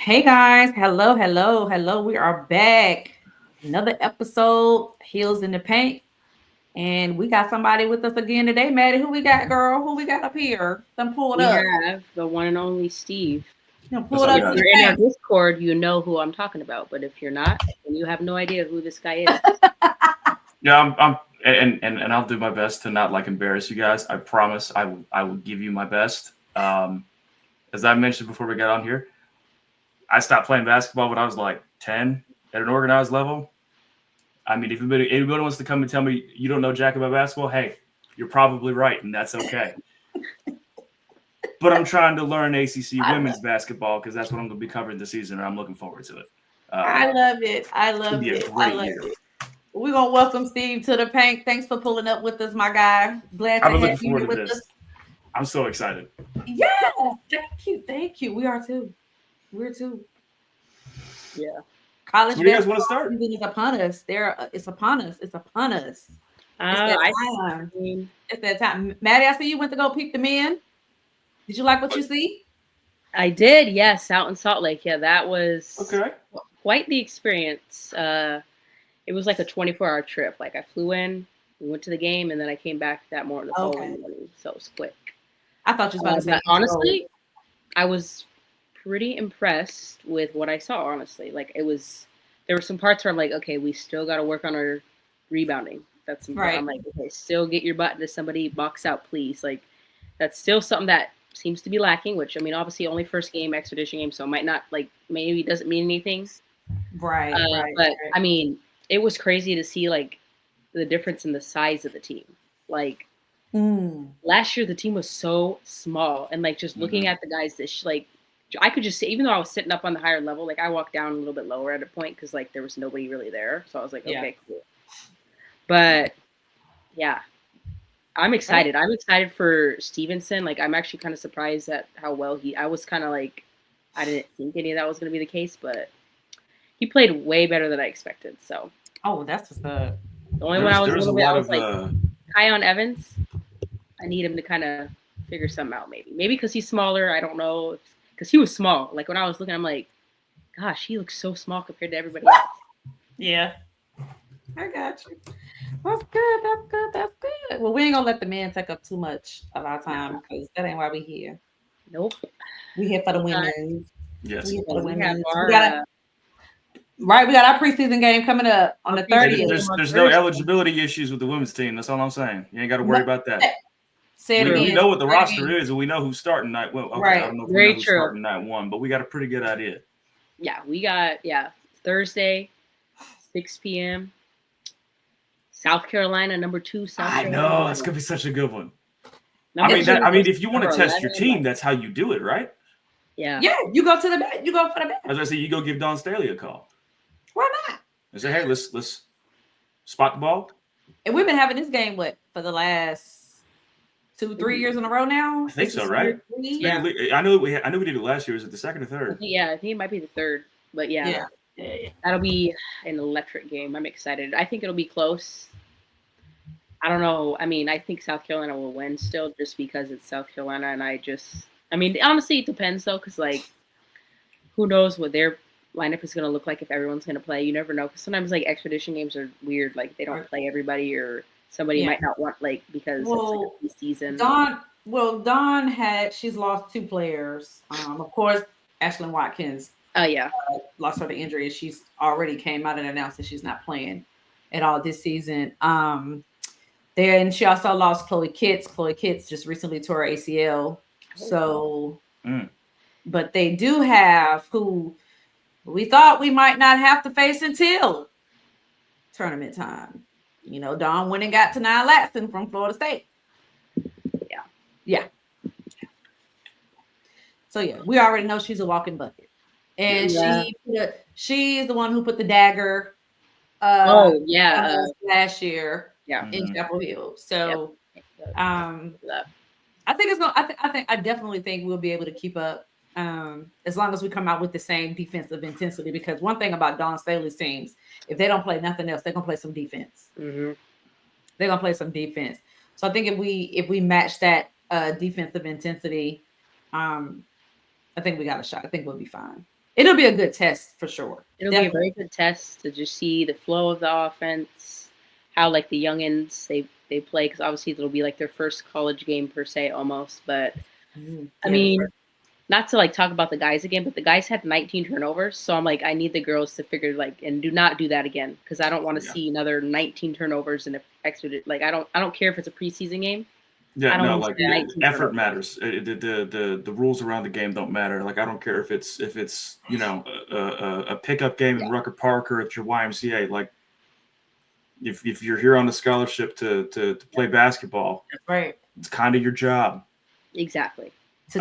Hey guys, hello, hello, hello. We are back. Another episode, Heels in the Paint. And we got somebody with us again today. Maddie, who we got, girl? Who we got up here? Them pulled We up. have the one and only Steve. Them What's pulled up, up If to the guys? you're in our paint. Discord, you know who I'm talking about. But if you're not, then you have no idea who this guy is. Yeah, and I'll do my best to not like embarrass you guys. I promise I will give you my best. As I mentioned before we got on here, I stopped playing basketball when I was like 10 at an organized level. I mean, if anybody wants to come and tell me you don't know jack about basketball, hey, you're probably right, and that's okay. But I'm trying to learn ACC I love, women's basketball because that's what I'm going to be covering this season, and I'm looking forward to it. I love it. I It's going to love be a it. I great love year. it. We're gonna welcome Steve to the paint. Thanks for pulling up with us, my guy. Glad I've to been have looking you forward here to with this. us. I'm so excited. Yes, thank you, thank you. We are too. We're too. Yeah. College So, where do you guys want to basketball start? season is upon us. It's upon us. It's upon us. It's that I time. mean, It's that time. Maddie, I see you went to go peep the men. Did you like what you see? I did, yes, out in Salt Lake. Yeah, that was Okay. quite the experience. It was like a 24-hour trip. Like I flew in, we went to the game, and then I came back the Okay. following morning. So it was quick. I thought you was about to say But East Road. honestly, I was pretty impressed with what I saw, honestly. Like there were some parts where I'm like, okay, we still got to work on our rebounding. That's important. Right. I'm like, okay, still get your butt into somebody, box out, please. Like that's still something that seems to be lacking. Which I mean, obviously, only first game, expedition game, so it might not like maybe doesn't mean anything. Right. Right. But Right. I mean, it was crazy to see like the difference in the size of the team. Like Mm. last year the team was so small, and like just looking Hmm. at the guys like I could just see, even though I was sitting up on the higher level, like I walked down a little bit lower at a point because like there was nobody really there, so I was like, Yeah. okay, cool. But yeah, Right. I'm excited for Stevenson. Like I'm actually kind of surprised at how well I was kind of like I didn't think any of that was going to be the case, but he played way better than I expected. So Oh, that's what's up. the only one I There's was a there's a little bit, I lot was of like, high on Evans. I need him to kind of figure something out, maybe because he's smaller. I don't know, because he was small. Like when I was looking, I'm like, gosh, he looks so small compared to everybody else. Yeah. I got you. That's good. That's good. That's good. Well, we ain't gonna let the men take up too much of our Nah, time because that ain't why we here. nope. We here for the We got women. We yes. here for the we have women. We our got right. We got our preseason game coming up on the Hey, preseason 30th. game there's on there's no Thursday. eligibility issues with the women's team. That's all I'm saying. You ain't got to No, worry about that. say it We True, again. know what the Say it roster again. is, and we know who's starting night. Well, okay, I Right. don't know if we know very who's true. starting night one, but we got a pretty good idea. Yeah, we got Thursday, 6 p.m. South Carolina, number 2, South I know that's Carolina, gonna be such a good one. number It's, 2 I mean, versus if you want number to test 11. your team, Like, that's how you do it, right? yeah, yeah, you go to the bed. You go for the bed. As I say, you go give Don Staley a call Why not? and say, hey, let's spot the ball. And we've been having this game what for the last 2, 3 years in a row now. I think This so, is year right? It's three. been yeah. I know we did it last year. Was it the second or third? I think it might be the third, but yeah, Yeah. Yeah. Yeah. that'll be an electric game. I'm excited. I think it'll be close. I don't know. I mean, I think South Carolina will win still, just because it's South Carolina, and I mean, honestly, it depends though, because like, who knows what their lineup is going to look like if everyone's going to play. You never know, because sometimes like expedition games are weird. Like they don't Right. play everybody, or somebody Yeah. might not want like because it's like Well, a season. Dawn she's lost two players. Of course, Ashlyn Watkins Oh yeah, lost her to injury. She's already came out and announced that she's not playing at all this season. Then she also lost Chloe Kitts. Chloe Kitts just recently tore her ACL. oh wow, So, Mm. but they do have who we thought we might not have to face until tournament time. Dawn went and got to Nia Latson from Florida State. yeah, Yeah. So yeah, we already know she's a walking bucket. And Yes. yeah. she's the one who put the dagger Oh on yeah, us last year yeah. in Hmm. Chapel Hill. Yep. So um That. I think it's gonna I definitely think we'll be able to keep up as long as we come out with the same defensive intensity because one thing about Dawn Staley's teams, if they don't play nothing else, they're gonna play some defense. Mm-hmm. They're gonna play some defense. So I think if we match that defensive intensity, um, I think we got a shot. I think we'll be fine. It'll be a good test for sure. It'll be a very good test to just see the flow of the offense, how like the youngins they play, because obviously it'll be like their first college game per se almost. But I mean, not to like talk about the guys again, but the guys had 19 turnovers, so I'm like, I need the girls to figure like and do not do that again, because I don't want to see another 19 turnovers and extra. Like I don't care if it's a preseason game. Yeah, I don't no, want to like see 19 effort turnovers. matters. The rules around the game don't matter. Like I don't care if it's a pickup game in Rucker Park or at your YMCA. Like if you're here on a scholarship to play basketball, right, it's kind of your job. Exactly.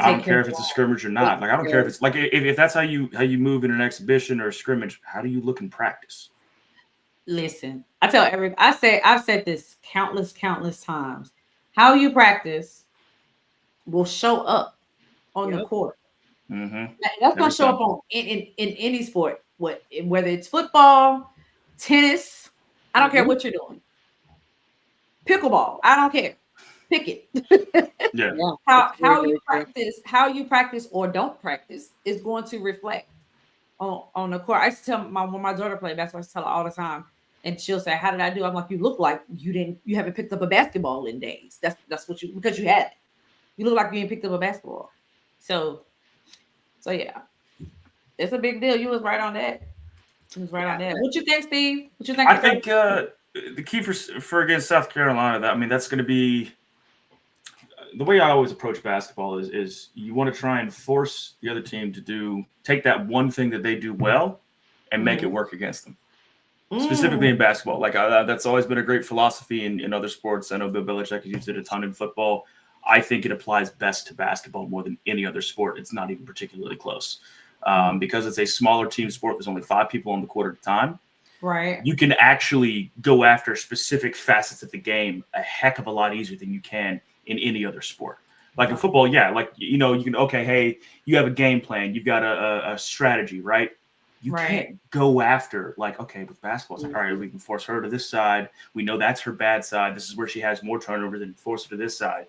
I don't care if it's a scrimmage or not. Like I don't care if it's like if that's how you move in an exhibition or a scrimmage. How do you look in practice? Listen, I've said this countless times. How you practice will show up on the court. Mm-hmm. That's going to show up on in any sport, whether it's football, tennis. I don't care what you're doing. Pickleball. I don't care. Pick it. Yeah. How you practice or don't practice is going to reflect on the court. I used to tell when my daughter played basketball, I used to tell her all the time, and she'll say, "How did I do?" I'm like, "You look like you haven't picked up a basketball in days. That's what because you had it. You look like you ain't picked up a basketball." So yeah, it's a big deal. You was right on that. You was right on that. What you think, Steve? What you think? I think the key for against South Carolina, that's going to be the way I always approach basketball is you want to try and force the other team to take that one thing that they do well and make it work against them. Specifically in basketball. Like that's always been a great philosophy in other sports. I know Bill Belichick has used it a ton in football. I think it applies best to basketball more than any other sport. It's not even particularly close. Because it's a smaller team sport. There's only 5 people on the court at a time. Right. You can actually go after specific facets of the game a heck of a lot easier than you can in any other sport. Like in football, you can, hey, you have a game plan. You've got a strategy, right? You can't go after, with basketball, it's like, all right, we can force her to this side. We know that's her bad side. This is where she has more turnovers than force her to this side.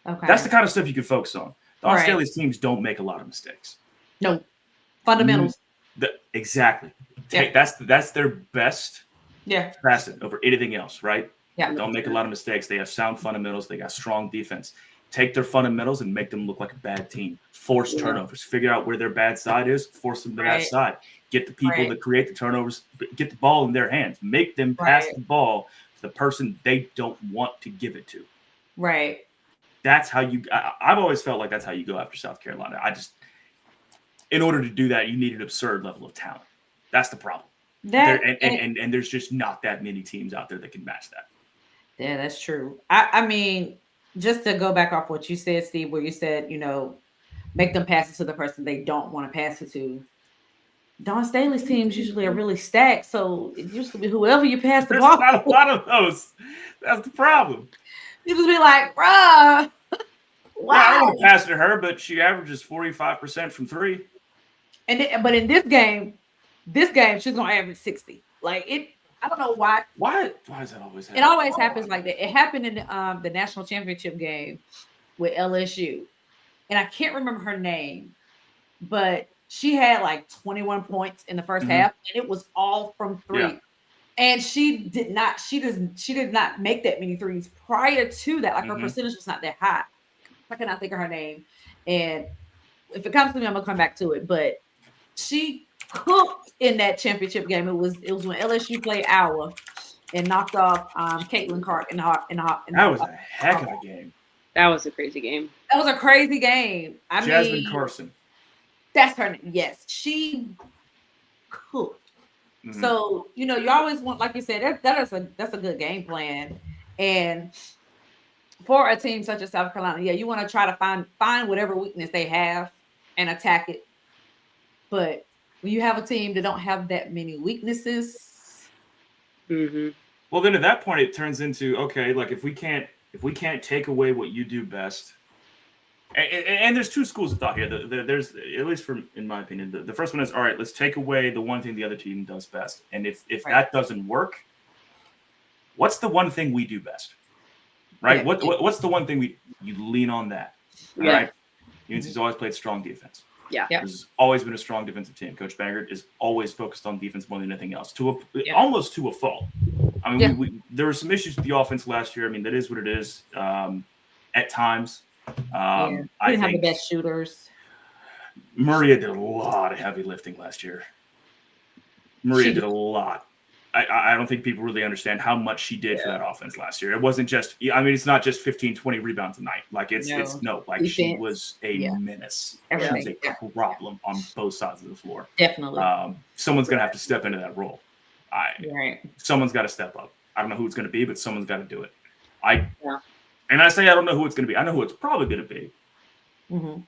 Okay. That's the kind of stuff you can focus on. The Australia's teams don't make a lot of mistakes. No. Fundamentals. Exactly. That's their best facet over anything else, right? Yeah. Don't make a lot of mistakes. They have sound fundamentals. They got strong defense. Take their fundamentals and make them look like a bad team. Force turnovers. Figure out where their bad side is. Force them to that side. Get the people that create the turnovers. Get the ball in their hands. Make them pass the ball to the person they don't want to give it to. Right. That's how I've always felt like that's how you go after South Carolina. In order to do that, you need an absurd level of talent. That's the problem. And there's just not that many teams out there that can match that. Yeah, that's true. I mean, just to go back off what you said, Steve, where you said, make them pass it to the person they don't want to pass it to. Don Staley's teams usually are really stacked, so it used to be whoever you pass the ball. There's not a lot of those. That's the problem. You just be like, bruh. Wow. I don't want to pass it to her, but she averages 45% from 3. But in this game, she's gonna average 60. Like it, I don't know why. Why does that always happen? It always happens like that. It happened in the national championship game with LSU, and I can't remember her name, but she had like 21 points in the first half, and it was all from 3. Yeah. And she did not make that many threes prior to that. Like her percentage was not that high. I cannot think of her name, and if it comes to me, I'm gonna come back to it. But she cooked in that championship game. It was when LSU played Iowa and knocked off Caitlin Clark in the that was a heck of a game. That was a crazy game. That was a crazy game. Jasmine Carson. That's her name. Yes, she cooked. So you always want, like you said, that's a good game plan. And for a team such as South Carolina, you want to try to find whatever weakness they have and attack it. But when you have a team that don't have that many weaknesses, well, then at that point it turns into, okay, like if we can't take away what you do best, and there's 2 schools of thought here. There's, at least in my opinion, the first one is, all right, let's take away the one thing the other team does best, and if that doesn't work, what's the one thing we do best, right? What's the one thing you lean on that, right? UNC's always played strong defense. Yeah. Yep. There's always been a strong defensive team. Coach Bangert is always focused on defense more than anything else, almost to a fault. I mean, there were some issues with the offense last year. I mean, that is what it is at times. We didn't have the best shooters. Maria did a lot of heavy lifting last year. Maria did a lot. I don't think people really understand how much she did for that offense last year. It wasn't just, I mean, it's not just 15, 20 rebounds a night. Like she was a menace. She was a problem on both sides of the floor. Definitely. Someone's going to have to step into that role. Someone's got to step up. I don't know who it's going to be, but someone's got to do it. And I say I don't know who it's going to be. I know who it's probably going to be. Mm-hmm.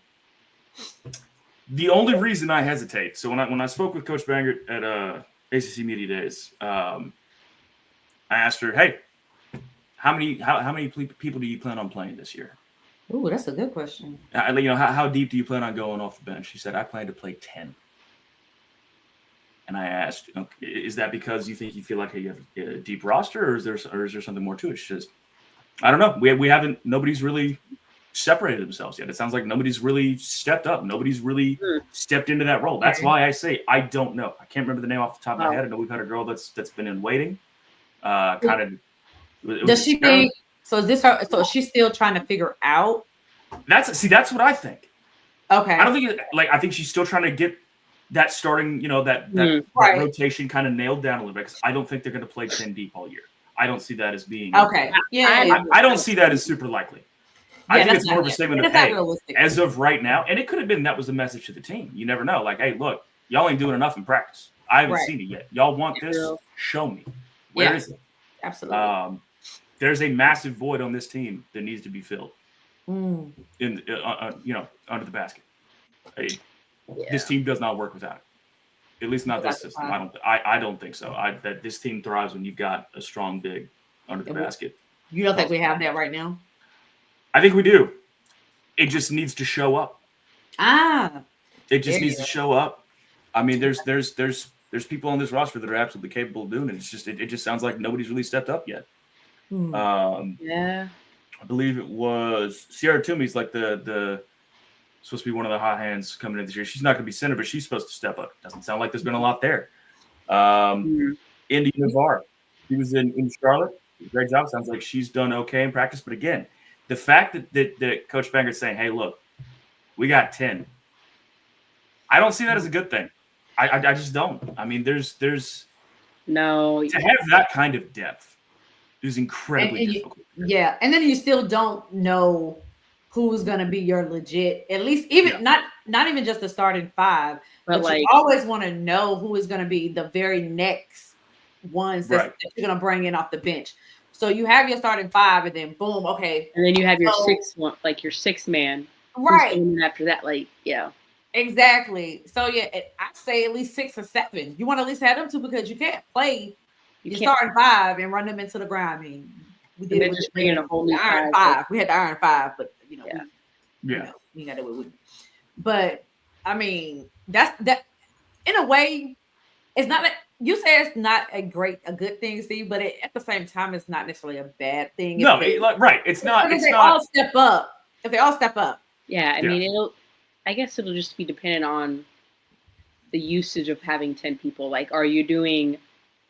The only reason I hesitate, so when I spoke with Coach Bangert at ACC Media Days, I asked her, "Hey, how many people do you plan on playing this year?" Ooh, that's a good question. How deep do you plan on going off the bench? She said, "I plan to play 10." And I asked, okay, "Is that because you feel like you have a deep roster, or is there something more to it?" She says, "I don't know. We haven't. Nobody's really separated themselves yet. It sounds like nobody's really stepped up. Nobody's really stepped into that role. That's why I say I don't know. I can't remember the name off the top of my head. I know we've had a girl that's been in waiting. Does she think so? Is this her? So she's still trying to figure out. That's what I think. Okay. I don't think I think she's still trying to get that starting. That rotation kind of nailed down a little bit, because I don't think they're going to play 10 deep all year. I don't see that as being okay. I don't see that as super likely. I think it's more of a statement of, hey, as of right now, and it could have been that was the message to the team. You never know. Like, hey, look, y'all ain't doing enough in practice. I haven't seen it yet. Y'all want this? Show me. Where is it? Absolutely. There's a massive void on this team that needs to be filled. In under the basket. This team does not work without it. At least not this system. I don't think so. That this team thrives when you've got a strong big under the basket. You don't think we have that right now? I think we do. It just needs to show up. It just needs to show up. I mean, there's people on this roster that are absolutely capable of doing it. It's just it just sounds like nobody's really stepped up yet. I believe it was Sierra Toomey's like the supposed to be one of the hot hands coming in this year. She's not going to be center, but she's supposed to step up. Doesn't sound like there's been a lot there. Indy Navarre, she was in Charlotte. Great job. Sounds like she's done okay in practice. But again, the fact that Coach Banger's saying, "Hey, look, we got 10," I don't see that as a good thing. I just don't. I mean, there's no to have that kind of depth is incredibly difficult. And then you still don't know who's going to be your legit, at least even not even just the starting five, but like you always want to know who is going to be the very next ones that you're going to bring in off the bench. So you have your starting five, and then boom, okay. And then you have your your sixth man. Right. After that, Exactly. So I say at least 6 or 7. You want to at least have them 2, because you can't play your starting 5 and run them into the ground. I mean, we did it with just bringing a whole new iron 5. We had the iron 5, but we got it with. But I mean, that in a way, it's not that. You say it's not a good thing, Steve, but at the same time, it's not necessarily a bad thing. No, it's not. If they all step up. If they all step up. Yeah, I mean, I guess it'll just be dependent on the usage of having 10 people. Like, are you doing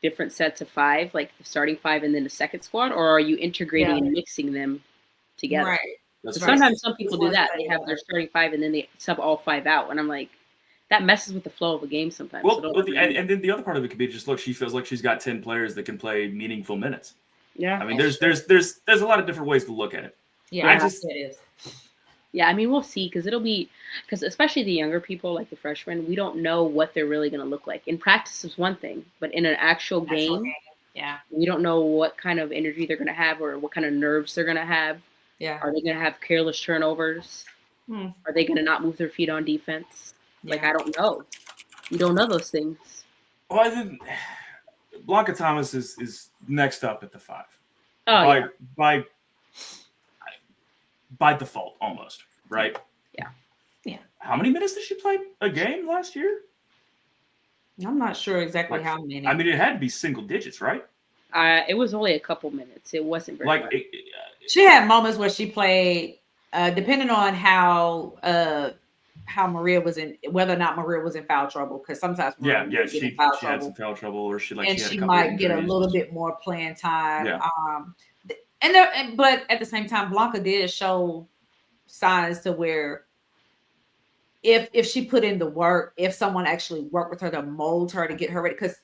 different sets of 5, like the starting 5 and then the second squad, or are you integrating and mixing them together? Right. Sometimes some people do that. They have their starting 5 and then they sub all 5 out, and I'm like, that messes with the flow of a game sometimes. Well, and then the other part of it could be just, look, she feels like she's got 10 players that can play meaningful minutes. Yeah. I mean, there's a lot of different ways to look at it. Yeah, it is. Yeah, I mean, we'll see, because especially the younger people, like the freshmen, we don't know what they're really going to look like. In practice is one thing, but in an actual game, we don't know what kind of energy they're going to have or what kind of nerves they're going to have. Yeah. Are they going to have careless turnovers? Are they going to not move their feet on defense? Like, I don't know. You don't know those things. Well, I think Blanca Thomas is next up at the 5. Oh, by default, almost, right? Yeah. How many minutes did she play a game last year? I'm not sure exactly how many. I mean, it had to be single digits, right? It was only a couple minutes. It wasn't very much. She had moments where she played, depending on how how Maria was in, whether or not Maria was in foul trouble, because sometimes Maria Yeah, would get in she foul had some trouble, foul trouble, or and she had a she couple of might get a injuries. little bit more playing time. Yeah. But at the same time, Blanca did show signs to where if she put in the work, if someone actually worked with her to mold her to get her ready, because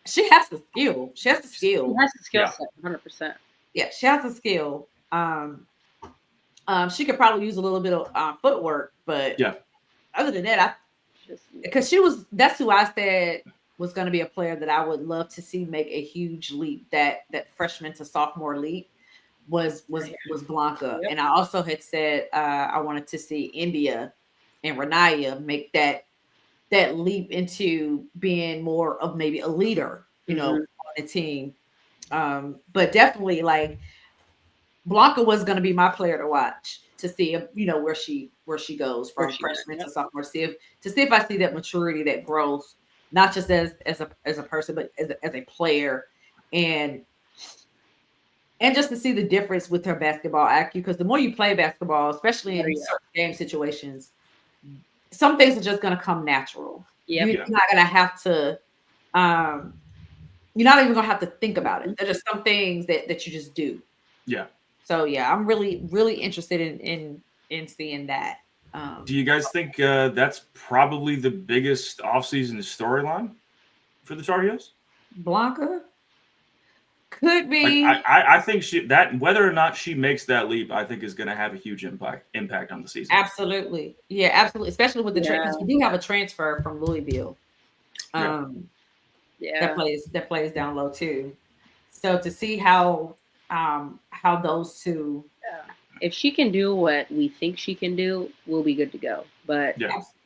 she has the skill. She has the She skill. has the skill Yeah. set, 100%. Yeah, she has the skill. She could probably use a little bit of footwork, but Yeah. other than that, Just because that's who I said was going to be a player that I would love to see make a huge leap. That freshman to sophomore leap was Blanca, Yep. and I also had said I wanted to see India and Renaya make that leap into being more of maybe a leader, on the team. But definitely, like, Blanca was going to be my player to watch to see if where she goes where from she went. freshman Yep. to sophomore. See if I see that maturity, that growth, not just as a person, but as a player, and just to see the difference with her basketball IQ. Because the more you play basketball, especially in certain game situations, some things are just going to come natural. Yep. You're not going to have to. You're not even going to have to think about it. There's just some things that you just do. Yeah. So yeah, I'm really, really interested in seeing that. Do you guys think that's probably the biggest offseason storyline for the Tar Heels? Blanca could Like, be. I think whether or not she makes that leap, I think is going to have a huge impact on the season. Absolutely, yeah, absolutely. Especially with the because we do have a transfer from Louisville. That plays down low too. So to see how those two. If she can do what we think she can do, we'll be good to go. But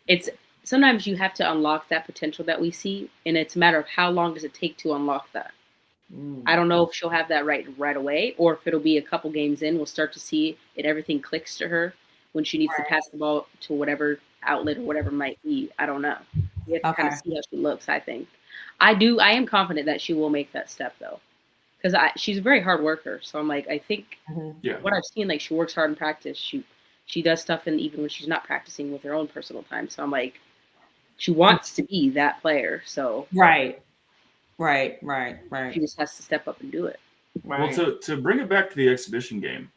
it's sometimes you have to unlock that potential that we see, and it's a matter of how long does it take to unlock that. I don't know if she'll have that right away, or if it'll be a couple games in, we'll start to see it. Everything clicks to her when she needs to pass the ball to whatever outlet or whatever it might be. I don't know. We have to kind of see how she looks. I think I am confident that she will make that step though, because she's a very hard worker. So I'm like, I think what I've seen, like, she works hard in practice. She does stuff, and even when she's not practicing with her own personal time. So I'm like, she wants to be that player. So Right. She just has to step up and do it. Right. Well, to bring it back to the exhibition game,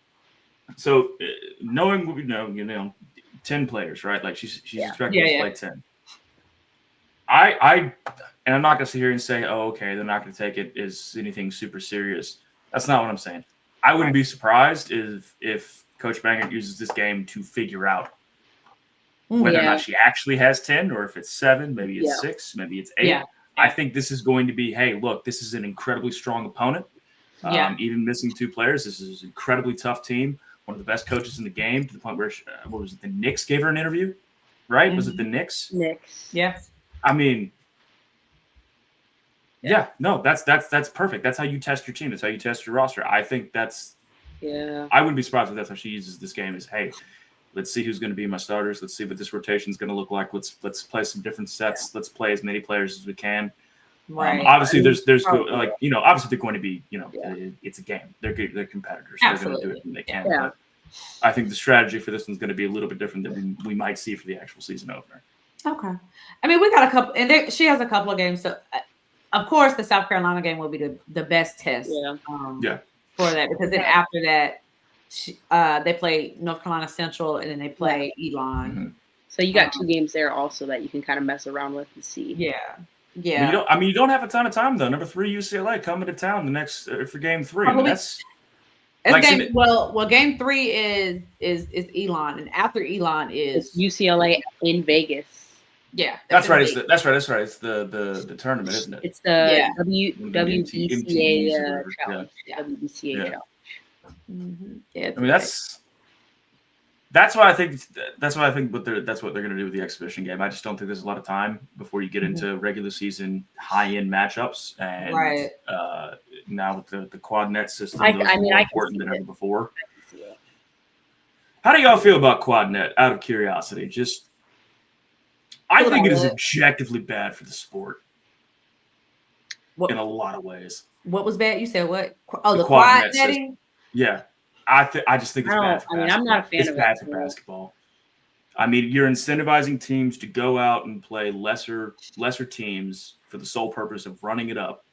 so knowing what we know, 10 players, right? Like she's expected to play 10. And I'm not going to sit here and say, oh, okay, they're not going to take it as anything super serious. That's not what I'm saying. I wouldn't be surprised if Coach Bangert uses this game to figure out whether or not she actually has 10, or if it's 7, maybe it's 6, maybe it's 8. I think this is going to be, hey, look, this is an incredibly strong opponent. Even missing 2 players, this is an incredibly tough team. One of the best coaches in the game, to the point where what was it? The Knicks gave her an interview, right? Was it the Knicks? Knicks. Yeah. I mean, no, that's perfect. That's how you test your team. That's how you test your roster. I think that's. Yeah. I wouldn't be surprised if that's how she uses this game. Is, hey, let's see who's going to be my starters. Let's see what this rotation is going to look like. Let's play some different sets. Let's play as many players as we can. Right. Obviously, there's obviously they're going to be, it's a game. They're good. They're competitors. Absolutely. They're going to do it when they can. Yeah. But I think the strategy for this one's going to be a little bit different than we might see for the actual season opener. Okay. I mean, we got a couple, and she has a couple of games. So, of course, the South Carolina game will be the best test. For that, because then after that, they play North Carolina Central, and then they play Elon. Mm-hmm. So you got 2 games there also that you can kind of mess around with and see. Yeah. You don't have a ton of time though. Number 3 UCLA coming to town the next for game 3. That's like game. Well, game 3 is Elon, and after Elon is UCLA in Vegas. Yeah, that's right. That's right. It's the tournament, isn't it? It's the WBCA challenge. WBCA challenge. Yeah, I mean, that's why I think that's what they're going to do with the exhibition game. I just don't think there's a lot of time before you get into regular season high-end matchups, and now with the quad net system, those are more important than ever before. How do y'all feel about quad net? Out of curiosity, I think it is objectively bad for the sport in a lot of ways. What was bad? You said what? Oh, the quad netting. Yeah. I just think it's bad for basketball. I'm not a fan of it. It's bad for basketball. I mean, you're incentivizing teams to go out and play lesser teams for the sole purpose of running it up,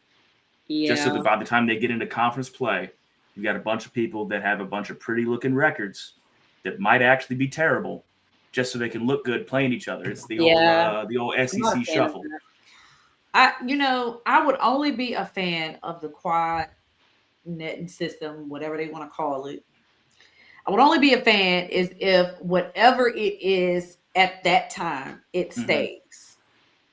just so Yeah. that by the time they get into conference play, you've got a bunch of people that have a bunch of pretty looking records that might actually be terrible, just so they can look good playing each other. It's the old I'm not a SEC fan of shuffle. that. I would only be a fan of the quad netting system, whatever they want to call it. I would only be a fan is if whatever it is at that time it Mhm. stays.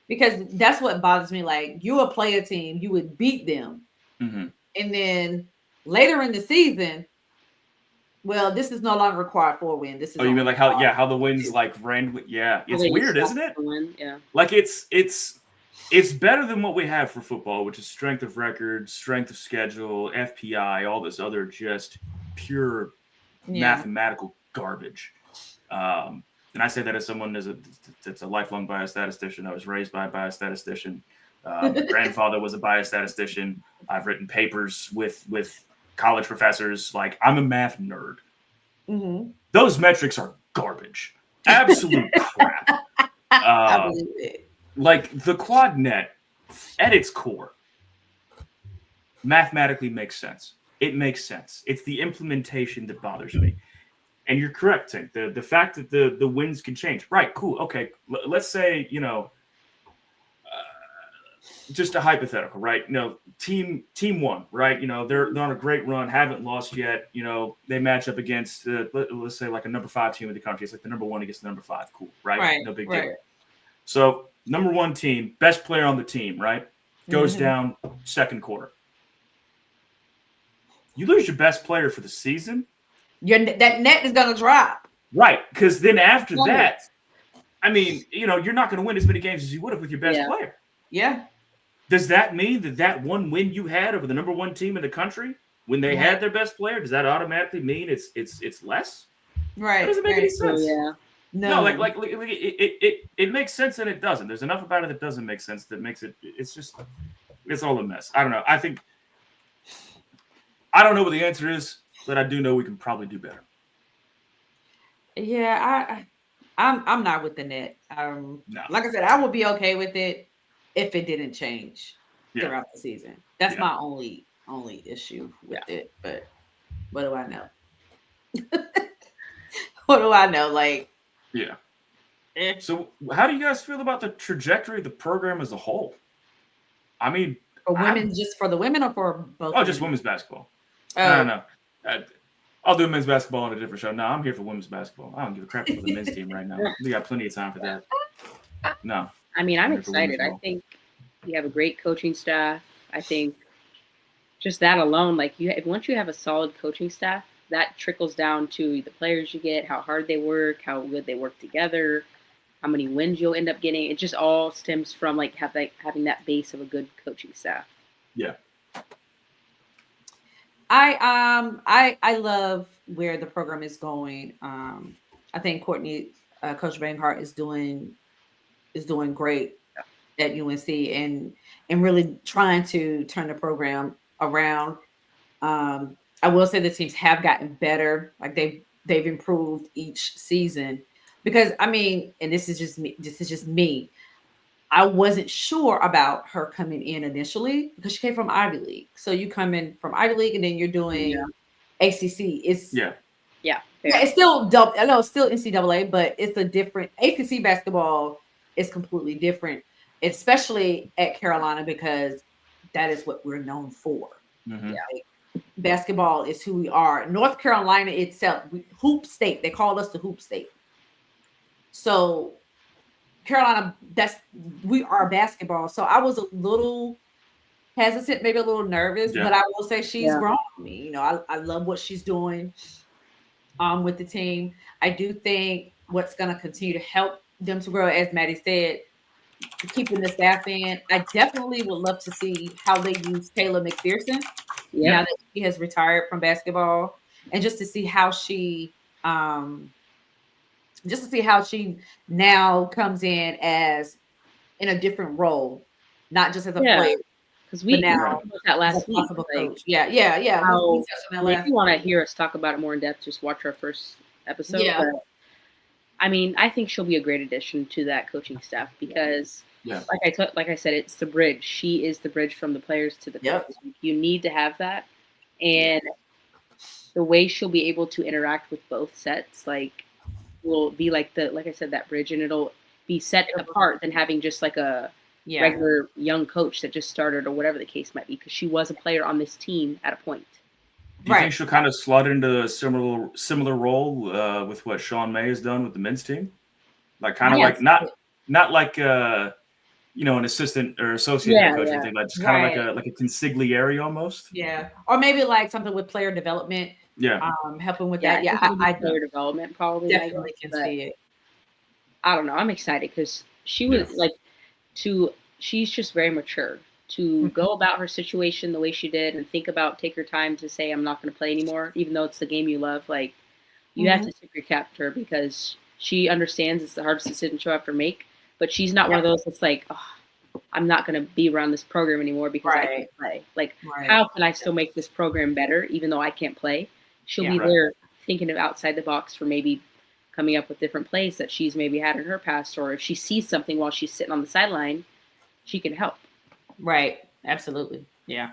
Because that's what bothers me. Like you would play a team, you would beat them, hmm and then later in the season, well, this is no longer required for a win. This is Oh, you mean only like how required how the for wins two. like randomly? Yeah, How it's they just weird, stop isn't it? the win. Yeah. Like it's better than what we have for football, which is strength of record, strength of schedule, FPI, all this other just pure Yeah. mathematical garbage. And I say that as someone that's a lifelong biostatistician. I was raised by a biostatistician. My grandfather was a biostatistician. I've written papers with college professors. Like I'm a math nerd. Mm-hmm. Those metrics are garbage, absolute crap. I Uh, believe it. like the quad net, at its core, mathematically makes sense. It makes sense. It's the implementation that bothers me. And you're correct, Tink. The fact that the wins can change. Right, cool. Okay. Let's say, just a hypothetical, right? Team one, right? They're on a great run, haven't lost yet. They match up against let's say like a number 5 team in the country. It's like the number 1 against the number 5. Cool, right? Right. No big Right. deal. So number 1 team, best player on the team, right? Goes Mhm. down second quarter. You lose your best player for the season. That net is gonna drop. Right, because then after Well, that, I mean, you're not going to win as many games as you would have with your best Yeah. player. Yeah. Does that mean that one win you had over the number 1 team in the country when they Right. had their best player, does that automatically mean it's less? Right. That doesn't make any So sense. yeah. No, like it makes sense and it doesn't. There's enough about it that doesn't make sense that makes it. It's all a mess. I don't know. I don't know what the answer is, but I do know we can probably do better. Yeah, I'm not with the net. No. Like I said, I would be okay with it if it didn't change Yeah. throughout the season. That's Yeah. my only issue with it. But what do I know? What do I know? Like, Yeah. eh. So, how do you guys feel about the trajectory of the program as a whole? I mean, For women, just for the women or for both? oh, just women's basketball. Oh. I don't know. I'll do men's basketball on a different show. No, I'm here for women's basketball. I don't give a crap about the men's team right now. We got plenty of time for that. No. I mean, I'm Here for women's excited. I ball. think you have a great coaching staff. I think just that alone, like once you have a solid coaching staff, that trickles down to the players you get, how hard they work, how good they work together, how many wins you'll end up getting. It just all stems from like having that base of a good coaching staff. Yeah. I love where the program is going. I think Courtney, Coach Banghart is doing great at UNC and really trying to turn the program around. I will say the teams have gotten better. Like they've improved each season because I mean, and this is just me. This is just me. I wasn't sure about her coming in initially because she came from Ivy League. So you come in from Ivy League and then you're doing ACC. It's Yeah. it's still double. I know it's still NCAA, but it's a different ACC basketball is completely different, especially at Carolina because that is what we're known for. Mhm. Like, basketball is who we are. North Carolina itself, hoop state. They call us the hoop state. So Carolina, we are basketball. So I was a little hesitant, maybe a little nervous, Yeah. but I will say she's Yeah. grown on me. I love what she's doing with the team. I do think what's going to continue to help them to grow, as Maddie said, keeping the staff in. I definitely would love to see how they use Taylor McPherson Yeah. now that she has retired from basketball, and just to see how she now comes in as in a different role, not just as a Yeah. player, Because but we now talked about that as a last week. possible Like, coach. Yeah. We how, touched on that if last you want to week. hear us talk about it more in depth, just watch our first episode. Yeah. But I mean, I think she'll be a great addition to that coaching staff because, Yeah. like I said, it's the bridge. She is the bridge from the players to the Yep. coaches. You need to have that, and the way she'll be able to interact with both sets, like, will be like I said, that bridge, and it'll be set apart than having just like a Yeah. regular young coach that just started or whatever the case might be, because she was a player on this team at a point. Do you think she'll kind of slot into a similar role with what Sean May has done with the men's team? Like kind of like not like an assistant or associate head coach or anything, but just kind of like a consigliere almost. Yeah, or maybe like something with player development. Yeah, helping with that. Yeah, I player development probably. Definitely can see it. I don't know. I'm excited because she was she's just very mature to go about her situation the way she did and take her time to say, I'm not going to play anymore, even though it's the game you love. Like, you have to tip your cap to her because she understands it's the hardest decision she'll have to make, but she's not one of those that's like, oh, I'm not going to be around this program anymore because I can't play. Like, how can I still make this program better even though I can't play? She'll be there thinking of outside the box for maybe coming up with different plays that she's maybe had in her past, or if she sees something while she's sitting on the sideline, she can help. Right. Absolutely. Yeah.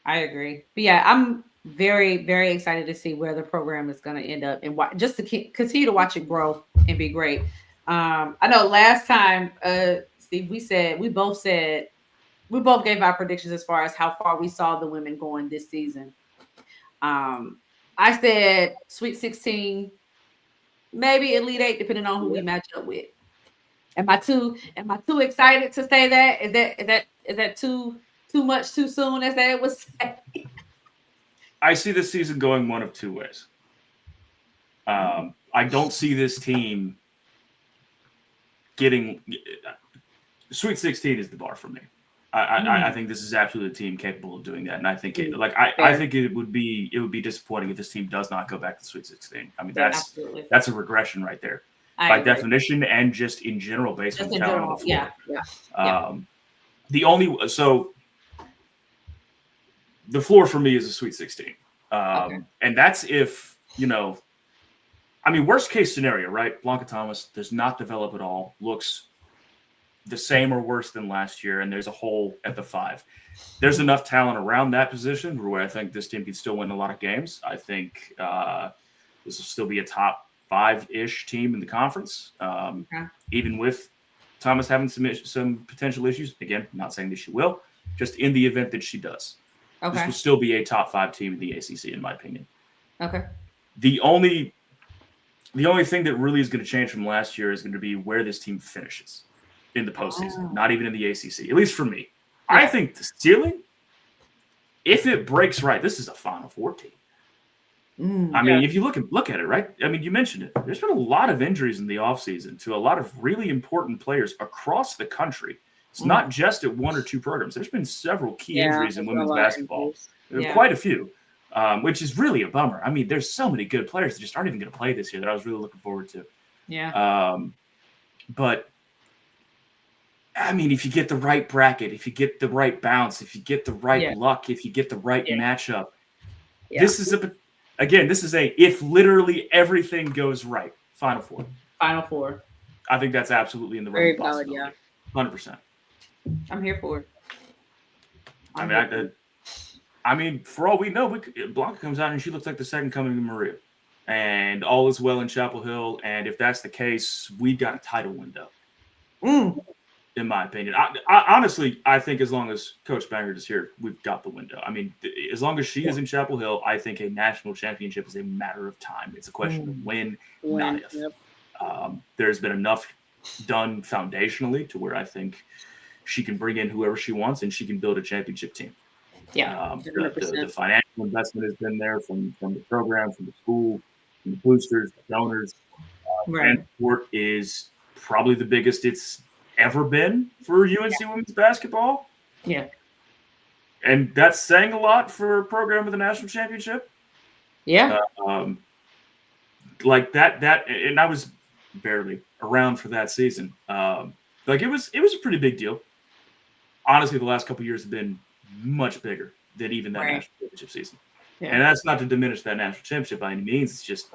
I agree. But yeah, I'm very, very excited to see where the program is going to end up and just to continue to watch it grow and be great. I know last time, Steve, we both gave our predictions as far as how far we saw the women going this season. I said Sweet 16, maybe Elite 8, depending on who we match up with. Am I too excited to say that? Is that too much too soon, as they would say? I see this season going one of two ways. I don't see this team getting Sweet 16 is the bar for me. I think this is absolutely a team capable of doing that, and I think I think it would be disappointing if this team does not go back to Sweet 16. I mean, that's a regression right there. By definition and just in general based on talent on the floor. The floor for me is a Sweet 16. And that's if, worst case scenario, right? Blanca Thomas does not develop at all, looks the same or worse than last year, and there's a hole at the 5. There's enough talent around that position where I think this team can still win a lot of games. I think this will still be a top 5-ish team in the conference, even with Thomas having some potential issues. Again, not saying that she will, just in the event that she does. This will still be a top 5 team in the ACC, in my opinion. Okay. The only thing that really is going to change from last year is going to be where this team finishes in the postseason, not even in the ACC, at least for me. Yeah. I think the ceiling, if it breaks right, this is a Final Four team. If you look at it, right? I mean, you mentioned it. There's been a lot of injuries in the offseason to a lot of really important players across the country. It's not just at one or two programs. There's been several key injuries in women's basketball. Quite a few, which is really a bummer. I mean, there's so many good players that just aren't even going to play this year that I was really looking forward to. Yeah. But, I mean, if you get the right bracket, if you get the right bounce, if you get the right luck, if you get the right matchup, this is if literally everything goes right, Final Four. Final Four. I think that's absolutely in the very realm valid, possibility. 100%. I'm here for it. I mean, for all we know, Blanca comes out and she looks like the second coming of Maria. And all is well in Chapel Hill. And if that's the case, we've got a title window. In my opinion. I honestly, I think as long as Coach Bangert is here, we've got the window. I mean, as long as she is in Chapel Hill, I think a national championship is a matter of time. It's a question of when, not if. Yep. There's been enough done foundationally to where I think she can bring in whoever she wants and she can build a championship team. Yeah, the financial investment has been there from the program, from the school, from the boosters, the donors. Transport is probably the biggest it's ever been for UNC women's basketball. Yeah. And that's saying a lot for a program with a national championship. Yeah. Like that, and I was barely around for that season. It was a pretty big deal. Honestly, the last couple of years have been much bigger than even that national championship season. Yeah. And that's not to diminish that national championship by any means. It's just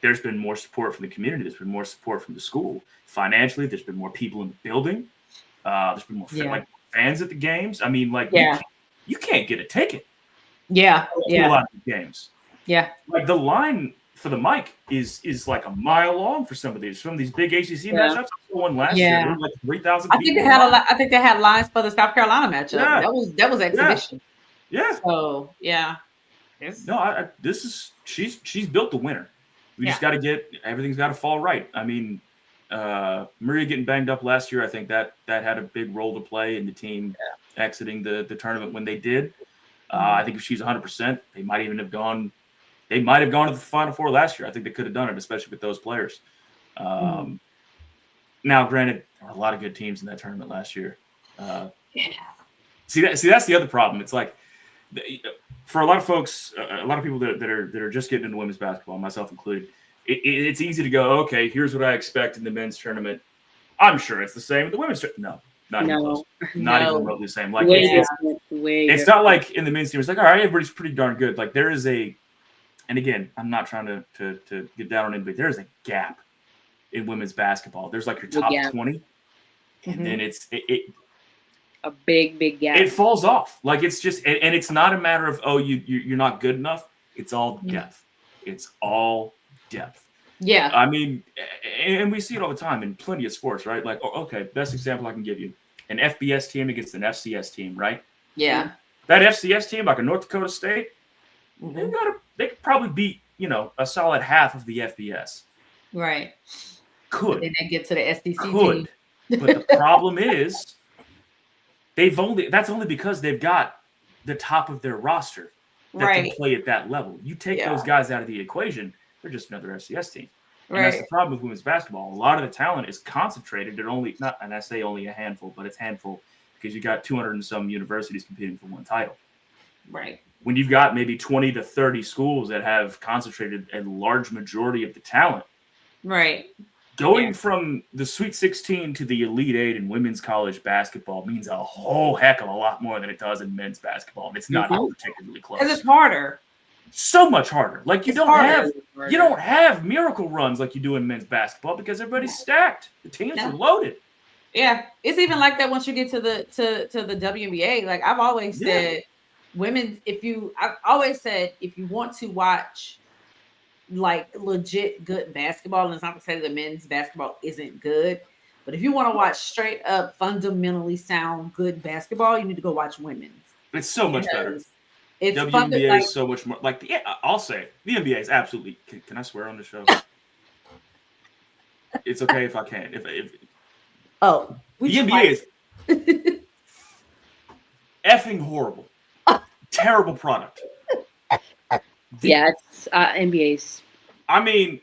there's been more support from the community. There's been more support from the school. Financially, there's been more people in the building. There's been more fans at the games. I mean, like you can't get a ticket. Yeah. To a lot of the games. Yeah. Like the line for the mic is like a mile long for some of these big ACC matchups. One last year, there were like 3,000 people. I think they had I think they had lines for the South Carolina matchup. Yeah. That was exhibition. Yeah. So No, she's built the winner. We just got to get everything's got to fall right. I mean, Maria getting banged up last year, I think that had a big role to play in the team exiting the tournament when they did. I think if she's 100%, they might have gone to the Final Four last year. I think they could have done it, especially with those players. Now, granted, there were a lot of good teams in that tournament last year. See, that's the other problem. It's like for a lot of folks, a lot of people that are just getting into women's basketball, myself included, it's easy to go, okay, here's what I expect in the men's tournament. I'm sure it's the same in the women's tournament. No, not even close. Not even remotely the same. Like it's not like in the men's team. It's like, all right, everybody's pretty darn good. Like there is and again, I'm not trying to get down on anybody. There is a gap in women's basketball. There's like your top 20, and then it's a big gap. It falls off. Like it's just, and it's not a matter of you're not good enough. It's all depth. It's all depth. Yeah. I mean, and we see it all the time in plenty of sports, right? Like, okay, best example I can give you: an FBS team against an FCS team, right? Yeah. That FCS team, like a North Dakota State, they could probably beat a solid half of the FBS. Right. Could. And then get to the SEC team. But the problem is, that's only because they've got the top of their roster that can play at that level. You take those guys out of the equation, they're just another FCS team. And that's the problem with women's basketball. A lot of the talent is concentrated at and I say only a handful, but it's handful because you got 200 and some universities competing for one title. Right. When you've got maybe 20 to 30 schools that have concentrated a large majority of the talent. Right. Going from the Sweet 16 to the Elite 8 in women's college basketball means a whole heck of a lot more than it does in men's basketball. And it's not particularly close. Because it's harder. So much harder. Like you don't have miracle runs like you do in men's basketball because everybody's stacked. The teams are loaded. Yeah. It's even like that once you get to the WNBA. Like I've always said, if you want to watch like legit good basketball, and it's not to say that men's basketball isn't good, but if you want to watch straight up fundamentally sound good basketball, you need to go watch women's. It's so much better. It's WNBA is so much more like I'll say it. The NBA is absolutely. Can I swear on the show? It's okay if I can't. If the NBA is effing horrible, terrible product. It's NBA's. I mean,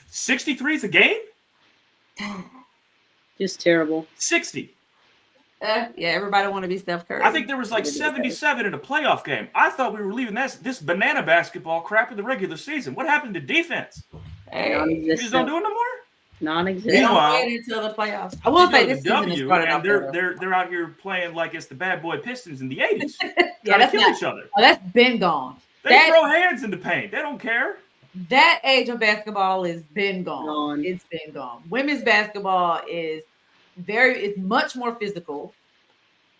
63 is a game. Just terrible. 60. Everybody want to be Steph Curry. I think there was like 77 in a playoff game. I thought we were leaving this banana basketball crap in the regular season. What happened to defense? You just don't do it no more? Non-existent. They don't play it until the playoffs. I will say this season is starting off. They're out here playing like it's the bad boy Pistons in the 80s. Trying to kill each other. Oh, that's been gone. They throw hands in the paint. They don't care. That age of basketball has been gone. It's been gone. Women's basketball is it's much more physical,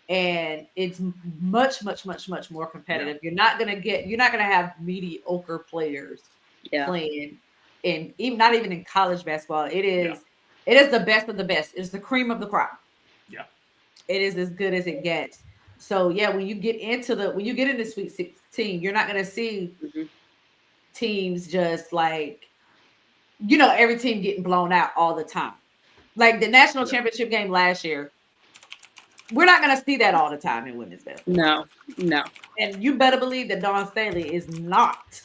and it's much more competitive. You're not gonna have mediocre players playing, and not even in college basketball. It is the best of the best. It's the cream of the crop. Yeah, it is as good as it gets. So when you get into the Sweet 16, you're not gonna see teams just like every team getting blown out all the time. Like the national championship game last year, we're not going to see that all the time in women's basketball. No. And you better believe that Dawn Staley is not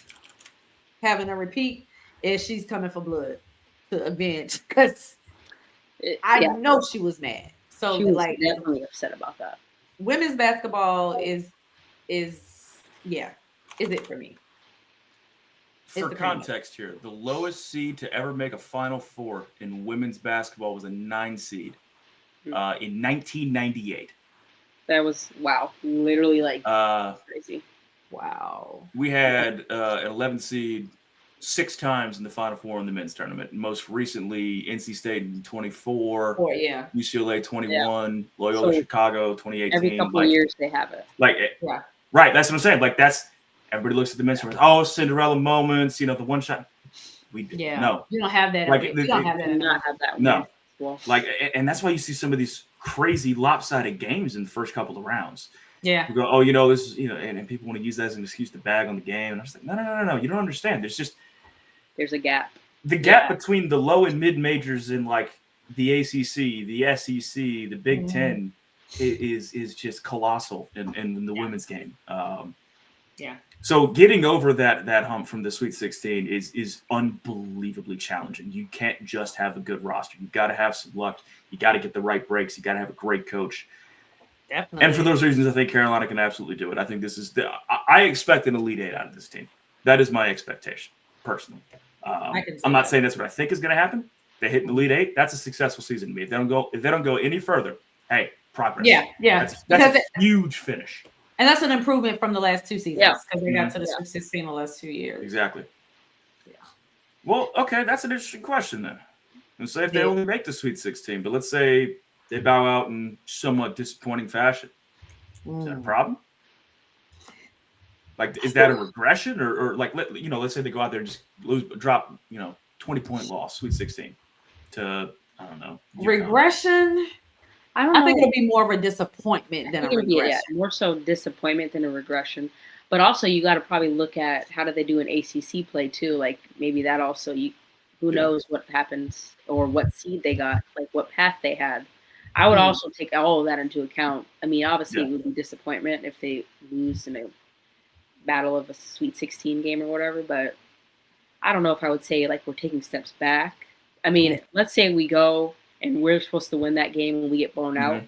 having a repeat if she's coming for blood to avenge, because I know she was mad. So she was definitely upset about that. Women's basketball is it for me. For context here, the lowest seed to ever make a Final Four in women's basketball was a 9 seed in 1998. That was, literally like crazy. Wow. We had an 11 seed 6 times in the Final Four in the men's tournament. Most recently, NC State in 24, Or yeah, UCLA 21, Loyola So Chicago every 2018. couple of years they have it. yeah, Right. That's what I'm saying. Like that's everybody looks at the men's tournament. Oh, Cinderella moments. The one shot. We yeah. no. You don't have that. Like, You don't have that Do anymore. not have that one. No. Well, Like, and that's why you see some of these crazy lopsided games in the first couple of rounds. Yeah, You go, oh, this is, and people want to use that as an excuse to bag on the game. And I'm just like, no. You don't understand. there's a gap. The gap between the low and mid majors in like the ACC, the SEC, the Big Ten is just colossal in the women's game. yeah. So getting over that hump from the Sweet 16 is unbelievably challenging. You can't just have a good roster. You've got to have some luck. You got to get the right breaks. You got to have a great coach. Definitely. And for those reasons, I think Carolina can absolutely do it. I think this is I expect an Elite Eight out of this team. That is my expectation, personally. I'm not saying that's what I think is going to happen. They hit an Elite Eight. That's a successful season to me. If they don't go any further, hey, progress. Yeah. That's a huge finish. And that's an improvement from the last 2 seasons because they got to the Sweet 16 the last 2 years. Exactly. Yeah. Well, okay, that's an interesting question then. Let's say if they only make the Sweet 16, but let's say they bow out in somewhat disappointing fashion. Is that a problem? Like, is that a regression or like, let's say they go out there and just drop, 20-point loss, Sweet 16 to, I don't know. UConn. Regression? I don't know. I think it'll be more of a disappointment than a regression. More so disappointment than a regression. But also, you got to probably look at how do they do an ACC play too. Like maybe that also, who knows what happens or what seed they got, like what path they had. I would also take all of that into account. I mean, obviously, it would be disappointment if they lose in a battle of a Sweet 16 game or whatever. But I don't know if I would say like we're taking steps back. I mean, let's say we go and we're supposed to win that game and we get blown out.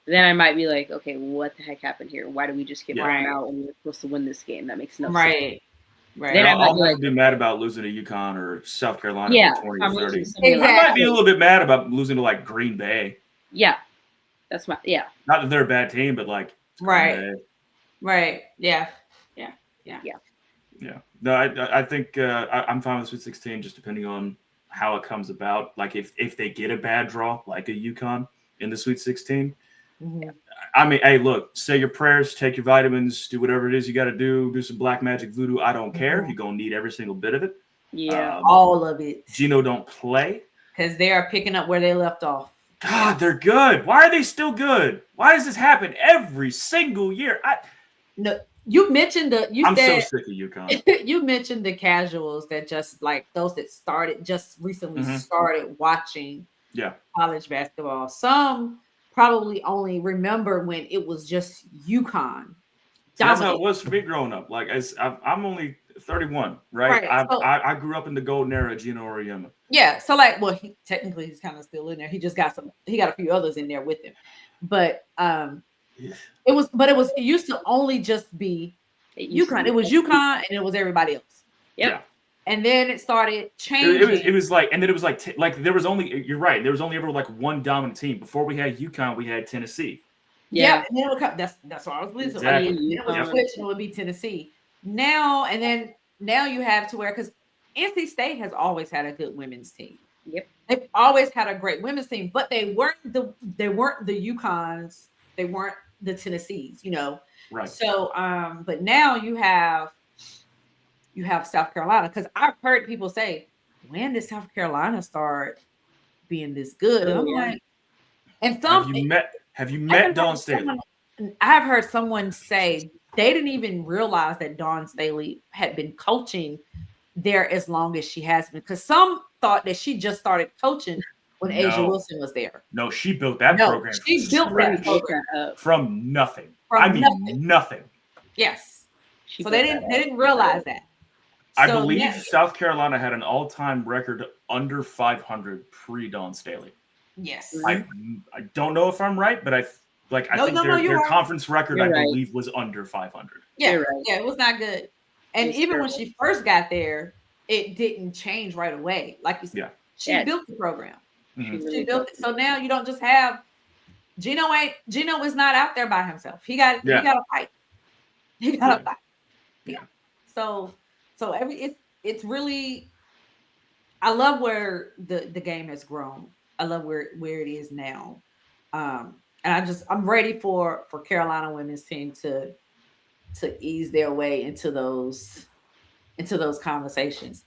Then I might be like, okay, what the heck happened here? Why did we just get blown out when we were supposed to win this game? That makes no sense. Right. Then I might be mad about losing to UConn or South Carolina for 20 or 30. Exactly. I might be a little bit mad about losing to like Green Bay. Yeah. That's not that they're a bad team, but like right. Yeah. No, I think I'm fine with Sweet 16, just depending on how it comes about. Like if they get a bad draw, like a UConn in the Sweet 16. I mean, hey, look, say your prayers, take your vitamins, do whatever it is you got to do some black magic voodoo. I don't care. You're going to need every single bit of it. Yeah. All of it. Gino don't play. Because they are picking up where they left off. God, they're good. Why are they still good? Why does this happen every single year? No, you mentioned I'm so sick of UConn. You mentioned the casuals that just like those that just recently started watching college basketball. Some probably only remember when it was just UConn. That's how it was for me growing up. Like I'm only 31, right? I grew up in the golden era of Gino Auriemma. Yeah, so like, well, he's kind of still in there. He just got a few others in there with him, but it used to only just be UConn. It was UConn and it was everybody else. Yep. Yeah. And then it started changing. It was like, and then it was like there was only. You're right. There was only ever like one dominant team. Before we had UConn, we had Tennessee. Yeah, and then it would come, that's what I was listening. Exactly. It would switch and it would be Tennessee. Now you have to where because NC State has always had a good women's team. Yep, they've always had a great women's team, but they weren't the UConns, they weren't the Tennessees, Right. So, but now you have South Carolina because I've heard people say, when did South Carolina start being this good? And I'm like, and some have you met Dawn Staley? I've heard someone say they didn't even realize that Dawn Staley had been coaching there as long as she has been, because some thought that she just started coaching when Asia Wilson was there. No, she built that program. She built that program from nothing. Nothing. Yes. So they didn't realize that. I believe South Carolina had an all-time record under 500 pre-Dawn Staley. Yes. I don't know if I'm right, but I think their conference record, I believe, was under 500. Yeah, yeah, it was not good. And even when she first got there, it didn't change right away. Like you said, she built the program. She built it. So now you don't just have Gino is not out there by himself. He got to fight. He got to fight. Yeah. So it's really, I love where the game has grown. I love where it is now. And I'm ready for Carolina women's team to ease their way into those conversations.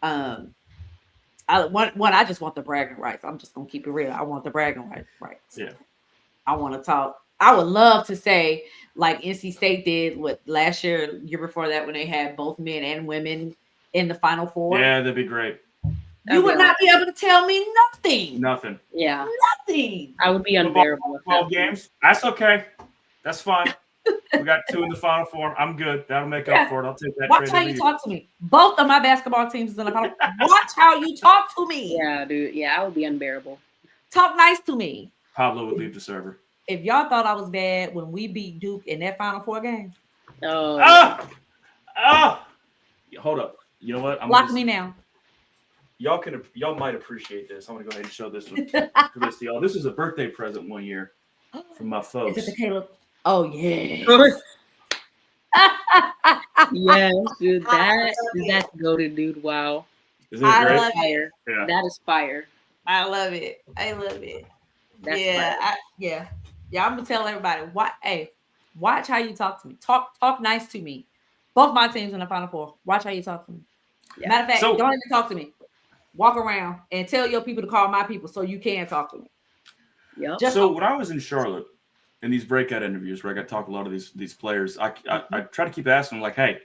Um, I just want the bragging rights. I'm just gonna keep it real. I want the bragging rights. Yeah. I want to talk. I would love to say like NC State did what last year before that when they had both men and women in the Final Four. Yeah, that'd be great. You would not be able to tell me nothing. Nothing. Yeah. Nothing. I would be unbearable. 12 games. That's okay. That's fine. We got 2 in the Final Four. I'm good. That'll make up for it. I'll take that. Watch how you talk to me. Both of my basketball teams is in the Final Four. Watch how you talk to me. Yeah, dude. Yeah, I would be unbearable. Talk nice to me. Pablo would leave the server. If y'all thought I was bad when we beat Duke in that Final Four game. Oh. Hold up. You know what? Block me now. Y'all might appreciate this. I'm gonna go ahead and show this to y'all. This is a birthday present one year from my folks. Is it the Caleb? Oh yeah. Yes, dude. That's goated, dude. Wow. Isn't it great? Fire. Yeah. That is fire. I love it. I love it. That's Yeah. I'm gonna tell everybody. Watch how you talk to me. Talk nice to me. Both my teams in the Final Four. Watch how you talk to me. Yeah. Matter of fact, don't even talk to me. Walk around and tell your people to call my people so you can talk to me. Yep. So when I was in Charlotte in these breakout interviews where I got to talk to a lot of these players, I try to keep asking them like, hey,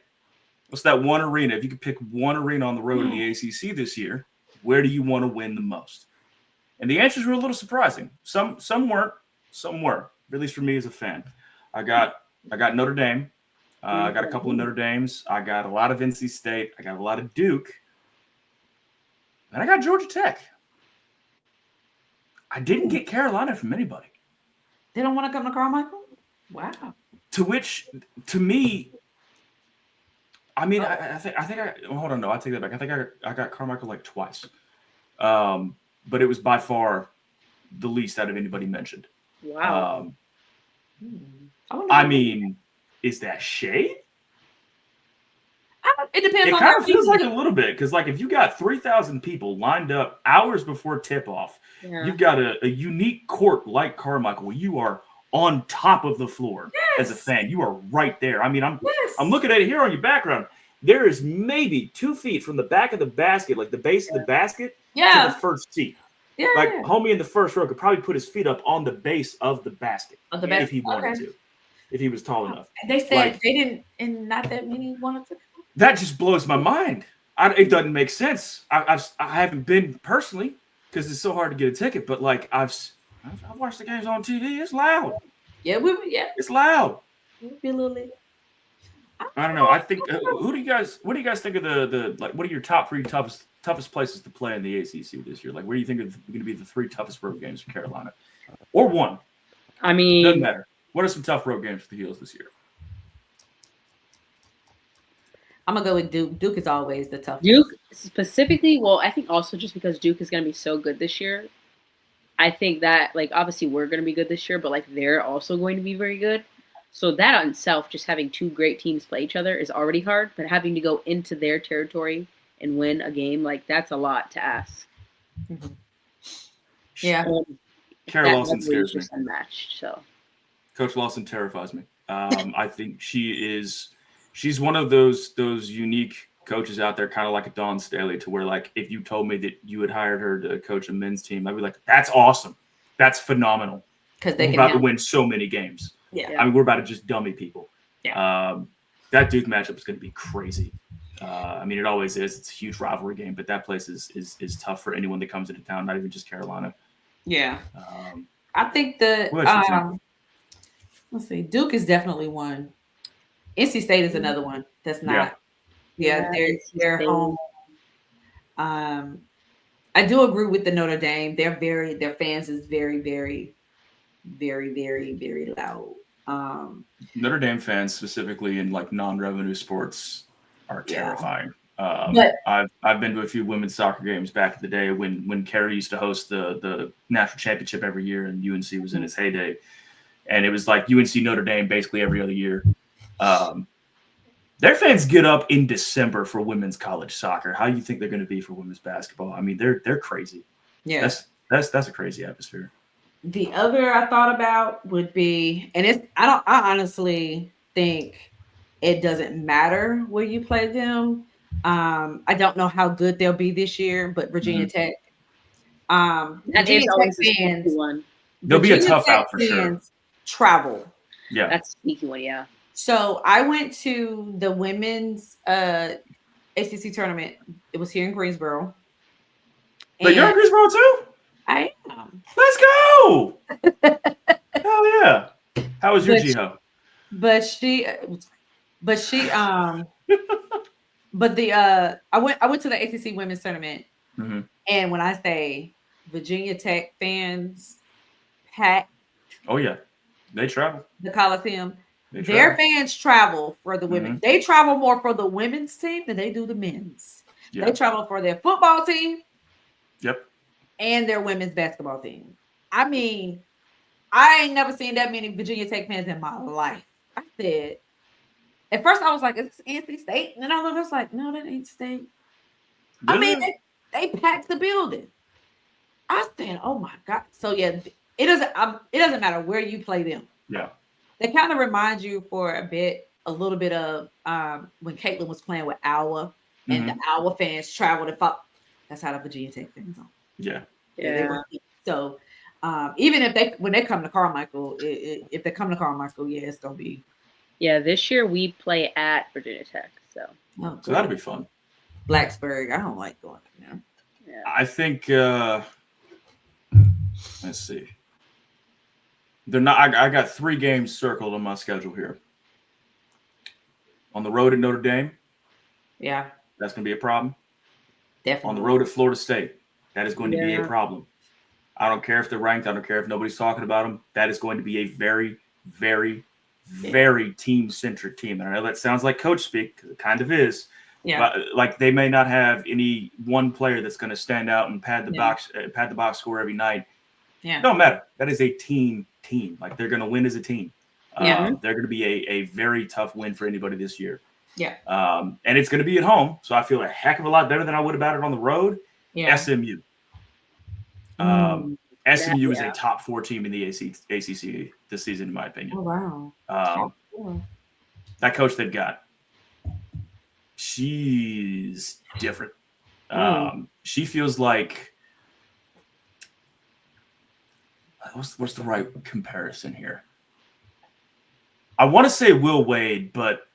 what's that one arena? If you could pick one arena on the road in the ACC this year, where do you want to win the most? And the answers were a little surprising. Some weren't, some were. At least for me as a fan, I got Notre Dame. I got a couple of Notre Dames. I got a lot of NC State. I got a lot of Duke. And I got Georgia Tech. I didn't get Carolina from anybody. They don't want to come to Carmichael? Wow. To me, I mean, I think hold on, no, I take that back. I think I got Carmichael like twice. But it was by far the least out of anybody mentioned. Wow. I mean, is that shade? It depends. It on kind of feels like a little bit because, like, if you got 3,000 people lined up hours before tip-off, you've got a unique court like Carmichael where you are on top of the floor as a fan. You are right there. I mean, I'm looking at it here on your background. There is maybe 2 feet from the back of the basket, like the base of the basket, to the first seat. Yeah. Like, homie in the first row could probably put his feet up on the base of the basket if he wanted to, if he was tall enough. They said they didn't, and not that many wanted to. That just blows my mind. It doesn't make sense. I haven't been personally because it's so hard to get a ticket, but like I've watched the games on TV. It's loud. Yeah, it's loud. We'll be a little late. I don't know. I think what do you guys think of the like? What are your top 3 toughest places to play in the ACC this year? Like, where do you think are going to be the 3 toughest road games for Carolina, or one? I mean, doesn't matter. What are some tough road games for the Heels this year? I'm gonna go with Duke. Duke is always the toughest. Duke specifically, well, I think also just because Duke is gonna be so good this year, I think that like obviously we're gonna be good this year, but like they're also going to be very good. So that on itself, just having 2 great teams play each other is already hard, but having to go into their territory and win a game, like that's a lot to ask. Mm-hmm. Yeah. Kara Lawson scares me. Unmatched, so. Coach Lawson terrifies me. I think she's one of those unique coaches out there, kind of like a Dawn Staley, to where like if you told me that you had hired her to coach a men's team, I'd be like, that's awesome. That's phenomenal. Because they're about to win so many games. Yeah. I mean, we're about to just dummy people. Yeah. That Duke matchup is going to be crazy. I mean, it always is. It's a huge rivalry game, but that place is tough for anyone that comes into town, not even just Carolina. Yeah. I think the let's see, Duke is definitely one. NC State is another one. That's not. Yeah, they're home. I do agree with the Notre Dame. Their fans is very, very, very, very, very loud. Notre Dame fans, specifically in like non-revenue sports, are terrifying. But I've been to a few women's soccer games back in the day when Kerry used to host the national championship every year, and UNC was in its heyday, and it was like UNC Notre Dame basically every other year. Their fans get up in December for women's college soccer. How do you think they're going to be for women's basketball? I mean, they're crazy. Yeah. That's a crazy atmosphere. The other I thought about would be, and I honestly think it doesn't matter where you play them. I don't know how good they'll be this year, but Virginia Mhm. Tech. That is Virginia Tech always a sneaky fans, one. They'll be a Virginia tough Tech out for sure. fans travel. Yeah. That's a sneaky one, yeah. So I went to the women's ACC tournament. It was here in Greensboro. But you're in Greensboro too? I am. Let's go! Hell yeah! How was your But Jiho? but she but the I went to the ACC women's tournament, Mhm. and when I say Virginia Tech fans packed Oh yeah, they travel. the Coliseum, They their travel. fans travel for the women. Mhm. They travel more for the women's team than they do the men's. Yeah. They travel for their football team Yep. and their women's basketball team. I mean, I ain't never seen that many Virginia Tech fans in my life. I said, at first I was like, it's NC State. And then I was like, no, that ain't State. I mean, they packed the building. I said, oh my God. So yeah, it doesn't matter where you play them. Yeah. They kind of remind you for a little bit of when Caitlin was playing with Iowa and the Iowa fans traveled and fought. That's how the Virginia Tech fans are. Yeah. Yeah. So even if when they come to Carmichael, if they come to Carmichael, yeah, it's gonna be. Yeah, this year we play at Virginia Tech, so So that'll be fun. Blacksburg, I don't like going there. yeah. I think. Let's see. They're not. I got 3 games circled on my schedule here. On the road at Notre Dame. Yeah, That's going to be a problem. definitely. On the road at Florida State, that is going to be a Yeah. problem. I don't care if they're ranked. I don't care if nobody's talking about them. That is going to be a very, very, very team-centric team. And I know that sounds like coach speak, 'cause it kind of is. Yeah, But like they may not have any one player that's going to stand out and pad the box score every night. yeah, It don't matter. That is a team. Like they're going to win as a team. Yeah. They're going to be a very tough win for anybody this year. yeah, And it's going to be at home, so I feel a heck of a lot better than I would about it on the road. yeah. SMU. SMU is a top 4 team in the ACC this season, in my opinion. Oh wow. That coach they've got, she's different. She feels like what's the right comparison here? I want to say Will Wade, but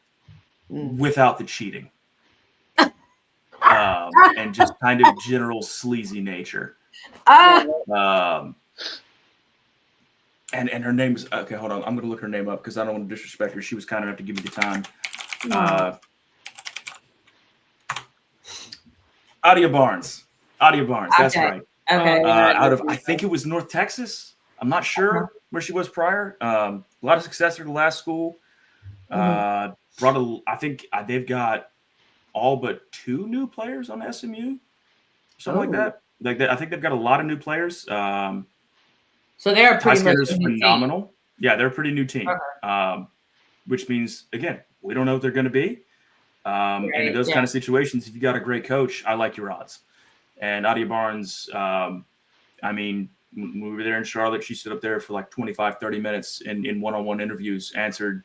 without the cheating, and just kind of general sleazy nature. And her name is okay. Hold on, I'm gonna look her name up because I don't want to disrespect her. She was kind enough to give me the time. Adia Barnes. That's right. Okay. Out of I think it was North Texas. I'm not sure where she was prior. A lot of success at the last school. I think they've got all but 2 new players on SMU, something like that. I think they've got a lot of new players. So they're pretty much Skinner's phenomenal. Yeah, they're a pretty new team. Which means again, we don't know what they're going to be. And in those kind of situations, if you got a great coach, I like your odds. And Adia Barnes, I mean, when we were there in Charlotte, she stood up there for like 25, 30 minutes in one-on-one interviews, answered.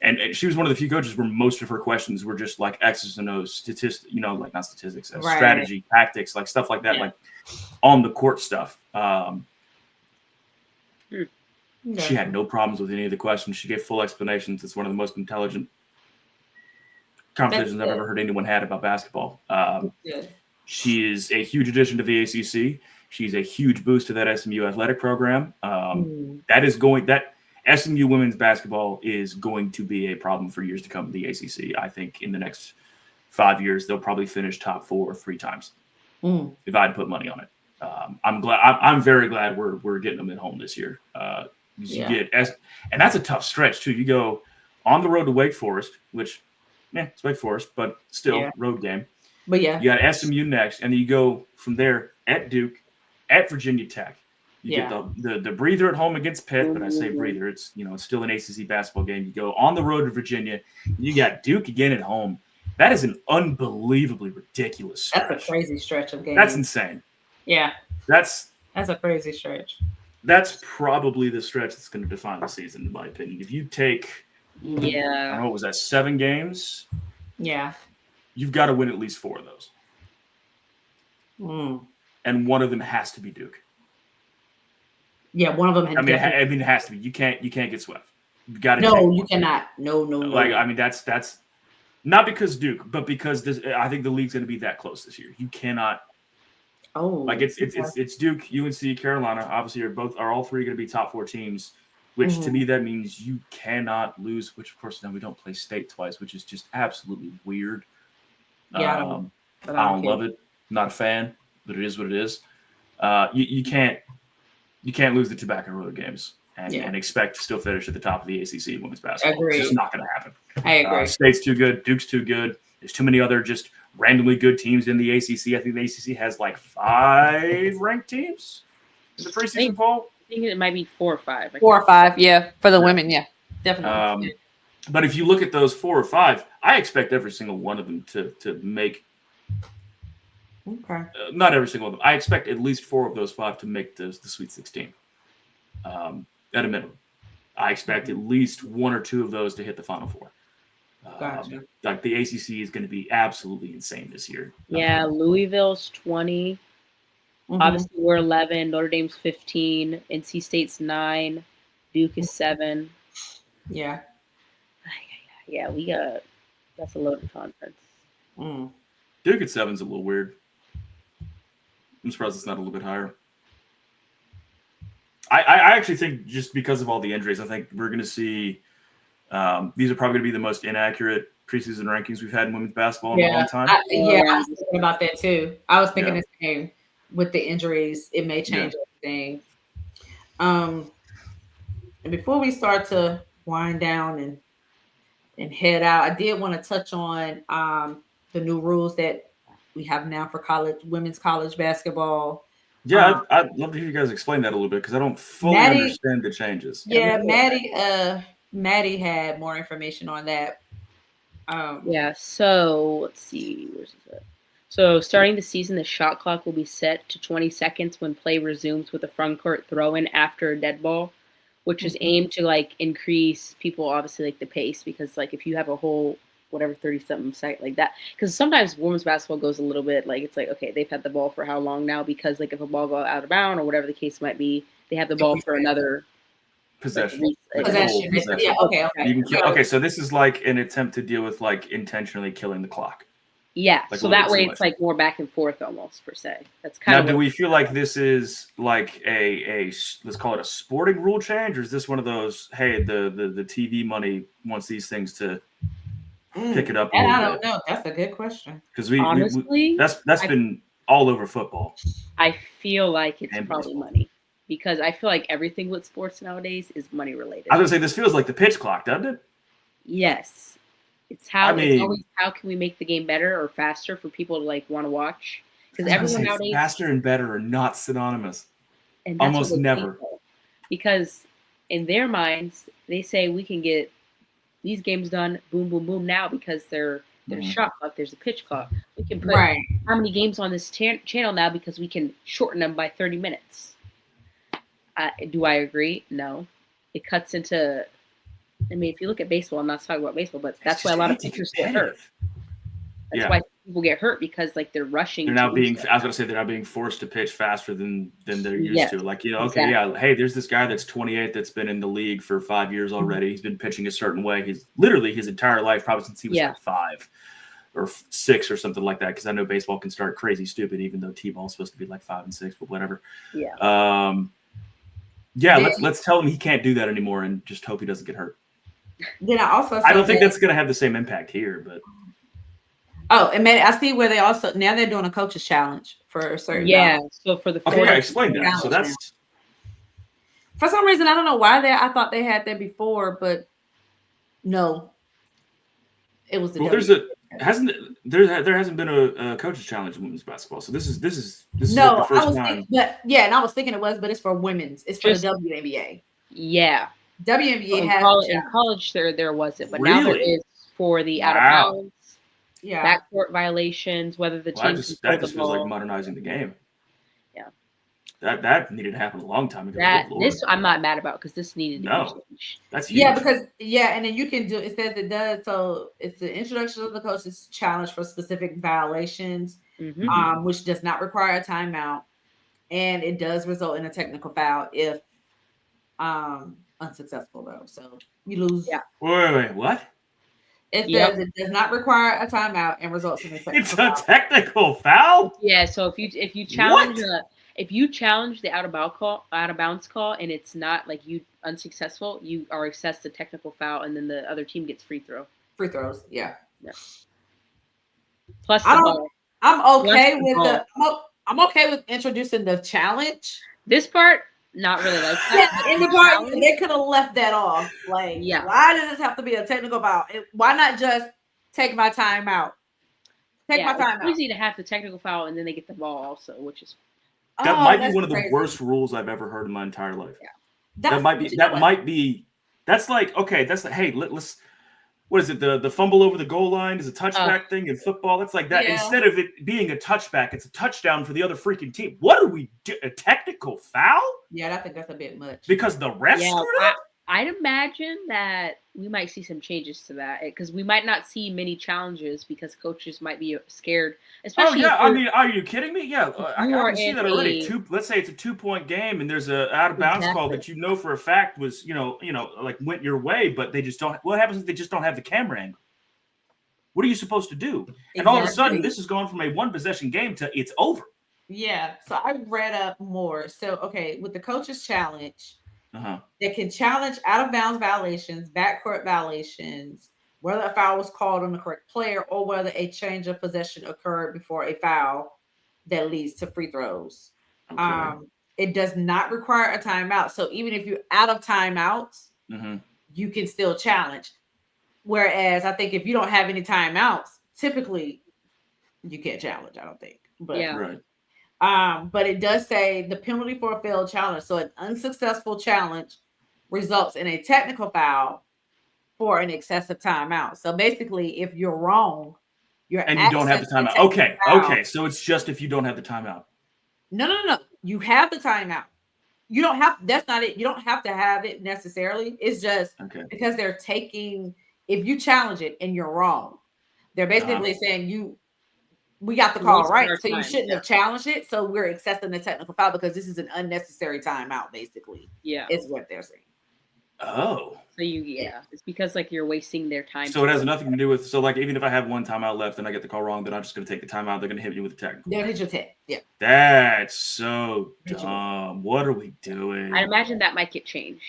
And she was one of the few coaches where most of her questions were just like X's and O's, statistics, like not statistics, strategy, tactics, like stuff like that, like on the court stuff. She had no problems with any of the questions. She gave full explanations. It's one of the most intelligent conversations I've ever heard anyone had about basketball. She is a huge addition to the ACC. She's a huge boost to that SMU athletic program. That SMU women's basketball is going to be a problem for years to come in the ACC. I think in the next 5 years, they'll probably finish top 4 3 times. If I had to put money on it. I'm very glad we're getting them at home this year. And that's a tough stretch too. You go on the road to Wake Forest, which it's Wake Forest, but still road game. But you got SMU next, and then you go from there at Duke, at Virginia Tech, You get the breather at home against Pitt, but I say breather. It's it's still an ACC basketball game. You go on the road to Virginia. You got Duke again at home. That is an unbelievably ridiculous stretch. That's a crazy stretch of games. That's insane. Yeah. That's a crazy stretch. That's probably the stretch that's going to define the season, in my opinion. If you take, I don't know, what was that, 7 games? Yeah. You've got to win at least 4 of those. And one of them has to be Duke. Yeah, one of them. I mean, it has to be. You can't get swept. You got to. No, you cannot. No. Like, I mean, that's not because Duke, but because I think the league's going to be that close this year. You cannot. Oh, like it's Duke, UNC, Carolina. Obviously, are all 3 going to be top 4 teams. Which to me that means you cannot lose. Which of course now we don't play state twice, which is just absolutely weird. Yeah, I don't love it. Not a fan, but it is what it is. You can't lose the Tobacco Road games and expect to still finish at the top of the ACC women's basketball. Agreed. It's just not going to happen. I agree. State's too good. Duke's too good. There's too many other just randomly good teams in the ACC. I think the ACC has like 5 ranked teams in the preseason poll. I think it might be 4 or 5. 4 or 5, yeah, for the women, yeah, definitely. But if you look at those 4 or 5, I expect every single one of them to make. Okay. Not every single one of them. I expect at least 4 of those 5 to make the Sweet 16. At a minimum, I expect at least 1 or 2 of those to hit the Final 4. Gotcha. Like the ACC is going to be absolutely insane this year. Yeah, Louisville's 20. Obviously, we're 11. Notre Dame's 15. NC State's 9. Duke is 7. Yeah. Yeah, that's a loaded conference. Duke at 7 is a little weird. I'm surprised it's not a little bit higher. I actually think just because of all the injuries, I think we're going to see these are probably going to be the most inaccurate preseason rankings we've had in women's basketball in a long time. I was thinking about that too. I was thinking the same. With the injuries, it may change everything. And before we start to wind down and head out, I did want to touch on the new rules that we have now for women's college basketball. Yeah, I'd love to hear you guys explain that a little bit because I don't fully understand the changes. Yeah, Maddie had more information on that. So let's see. Where's it? So starting the season, the shot clock will be set to 20 seconds when play resumes with a front court throw-in after a dead ball, which is aimed to like increase people obviously like the pace because like if you have a whole 30-something site like that, because sometimes women's basketball goes a little bit like it's like okay they've had the ball for how long now because like if a ball goes out of bounds or whatever the case might be, they have the ball for another possession. Possession. Yeah. Okay. So this is like an attempt to deal with like intentionally killing the clock. Yeah, like so that way it's like more back and forth almost per se. That's kind of. Now, do we feel like this is like a let's call it a sporting rule change, or is this one of those? Hey, the TV money wants these things to pick it up. And I don't know. That's a good question. Because honestly, that's been all over football. I feel like it's probably money because I feel like everything with sports nowadays is money related. I was gonna say this feels like the pitch clock, doesn't it? Yes. It's it's always how can we make the game better or faster for people to like want to watch? Because everyone nowadays faster and better are not synonymous. And almost never. Because in their minds, they say we can get these games done boom, boom, boom now because there's a shot clock, there's a pitch clock. We can put how many games on this channel now because we can shorten them by 30 minutes. Do I agree? No. It cuts into I mean, if you look at baseball, I'm not talking about baseball, but that's why a lot of pitchers get hurt. That's why people get hurt because like they're rushing. They're now being forced to pitch faster than they're used to. Like, hey, there's this guy that's 28 that's been in the league for 5 years already. He's been pitching a certain way. He's literally his entire life, probably since he was like 5 or 6 or something like that. Because I know baseball can start crazy stupid, even though T-ball is supposed to be like 5 and 6, but whatever. Let's tell him he can't do that anymore and just hope he doesn't get hurt. Then I don't think that's going to have the same impact here, but. Oh, and man, I see where they also now they're doing a coach's challenge for a certain. Yeah, so for the explain that. So that's for some reason I don't know why I thought they had that before, but no, it was. There's a There hasn't been a coaches challenge in women's basketball, so this is No, like the I first was time. thinking, but yeah, and I was thinking it was, but it's for women's. It's for Just- the WNBA. Yeah. WNBA In has college there wasn't, but now there Really? is for the out of Wow. bounds, yeah. backcourt violations, whether the Well, team that control the just feels like ball. modernizing the game. Yeah. That needed to happen a long time ago. That Good Lord. this I'm not mad about because this needed to No. be changed. That's huge. Yeah, because and then you can do it says it does. So it's the introduction of the coach's challenge for specific violations, Mhm. which does not require a timeout, and it does result in a technical foul if unsuccessful though. So you lose. Yeah. Wait, what? It Yep. says it does not require a timeout and results in a technical It's a foul. technical foul? Yeah, so if you challenge the out of bounds call and it's not like you unsuccessful, you are assessed a technical foul and then the other team gets free throws. Yeah. Plus I the don't- ball. I'm okay the with ball. I'm okay with introducing the challenge. This part, not really like that. In the part, they could have left that off. Like, Yeah. why does this have to be a technical foul? Why not just take my time out? Take my time it's out. easy to have the technical foul and then they get the ball also, which is That Oh, might be that's one of the crazy. worst rules I've ever heard in my entire life. Yeah. That might be. That's like, okay, that's like, hey, let's. What is it? The fumble over the goal line is a touchback thing in football. It's like that. Yeah. Instead of it being a touchback, it's a touchdown for the other freaking team. What do we do? A technical foul? Yeah, I think that's a bit much. Because the refs screwed up? I'd imagine that we might see some changes to that because we might not see many challenges because coaches might be scared. Especially I mean, are you kidding me? Yeah, I you are can see in that already. a- Let's say it's a 2-point game and there's a out of bounds call that you know for a fact was like went your way, but they just don't. What happens if they just don't have the camera angle? What are you supposed to do? And all of a sudden, this has gone from a one possession game to it's over. Yeah. So I read up more. So okay, with the coach's challenge. Uh-huh. They can challenge out of bounds violations, backcourt violations, whether a foul was called on the correct player or whether a change of possession occurred before a foul that leads to free throws. Okay. It does not require a timeout. So even if you're out of timeouts, you can still challenge. Whereas I think if you don't have any timeouts, typically you can't challenge, I don't think. But Yeah. Right. But it does say the penalty for a failed challenge. So an unsuccessful challenge results in a technical foul for an excessive timeout. So basically, if you're wrong, and you don't have the timeout. Okay. So it's just if you don't have the timeout. No. You have the timeout. You don't have. That's not it. You don't have to have it necessarily. It's just because they're taking. If you challenge it and you're wrong, they're basically saying we got the call right, so you shouldn't have challenged it. So we're accessing the technical foul because this is an unnecessary timeout, basically. Yeah, is what they're saying. Oh, so it's because like you're wasting their time. So it has nothing to do with like even if I have one timeout left and I get the call wrong, then I'm just going to take the timeout. They're going to hit me with the technical. They'll hit your tech. Yeah, that's so dumb. What are we doing? I imagine that might get changed.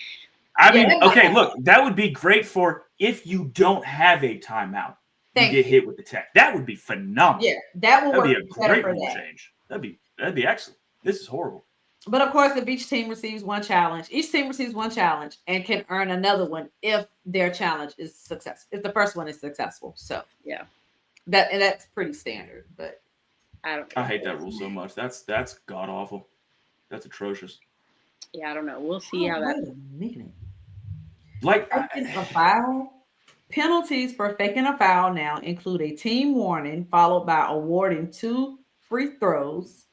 I mean, okay, look, that would be great for if you don't have a timeout. You get hit with the tech. That would be phenomenal. Yeah, that'd be a great rule change. That'd be excellent. This is horrible. But of course, if each team receives one challenge, each team receives one challenge and can earn another one if their challenge is successful. If the first one is successful, so yeah, that's pretty standard. But I hate that rule so much. That's god awful. That's atrocious. Yeah, I don't know. We'll see how that. Wait a minute. Like a foul. Penalties for faking a foul now include a team warning followed by awarding 2 free throws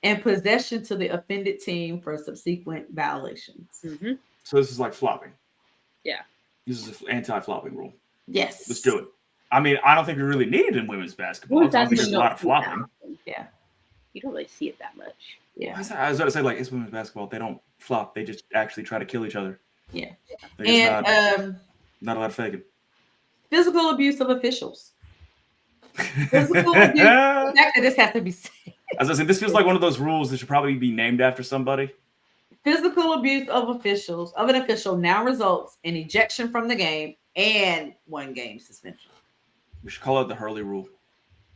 and possession to the offended team for subsequent violations. Mm-hmm. So this is like flopping. Yeah. This is an anti-flopping rule. Yes. Let's do it. I mean, I don't think we really need it in women's basketball. I think there's a lot of flopping. Yeah. You don't really see it that much. Yeah. I was going to say, like, it's women's basketball. They don't flop. They just actually try to kill each other. Yeah. And not a lot of faking. Physical abuse of officials. Physical abuse. The fact that this has to be said. As I said, this feels like one of those rules that should probably be named after somebody. Physical abuse of an official now results in ejection from the game and 1 game suspension. We should call it the Hurley rule.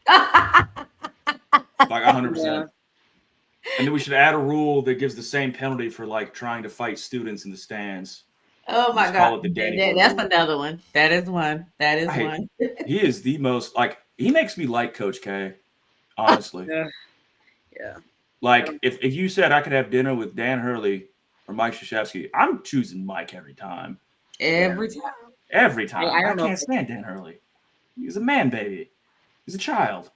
Like 100%. Yeah. And then we should add a rule that gives the same penalty for like trying to fight students in the stands. Oh my Just call God. it the Danny That's Boy. another one. That is one. That is one. He is the most like he makes me like Coach K. Honestly, Yeah. like if you said I could have dinner with Dan Hurley or Mike Krzyzewski, I'm choosing Mike every time. Every time. Every time. I I don't know. can't stand Dan Hurley. He's a man baby. He's a child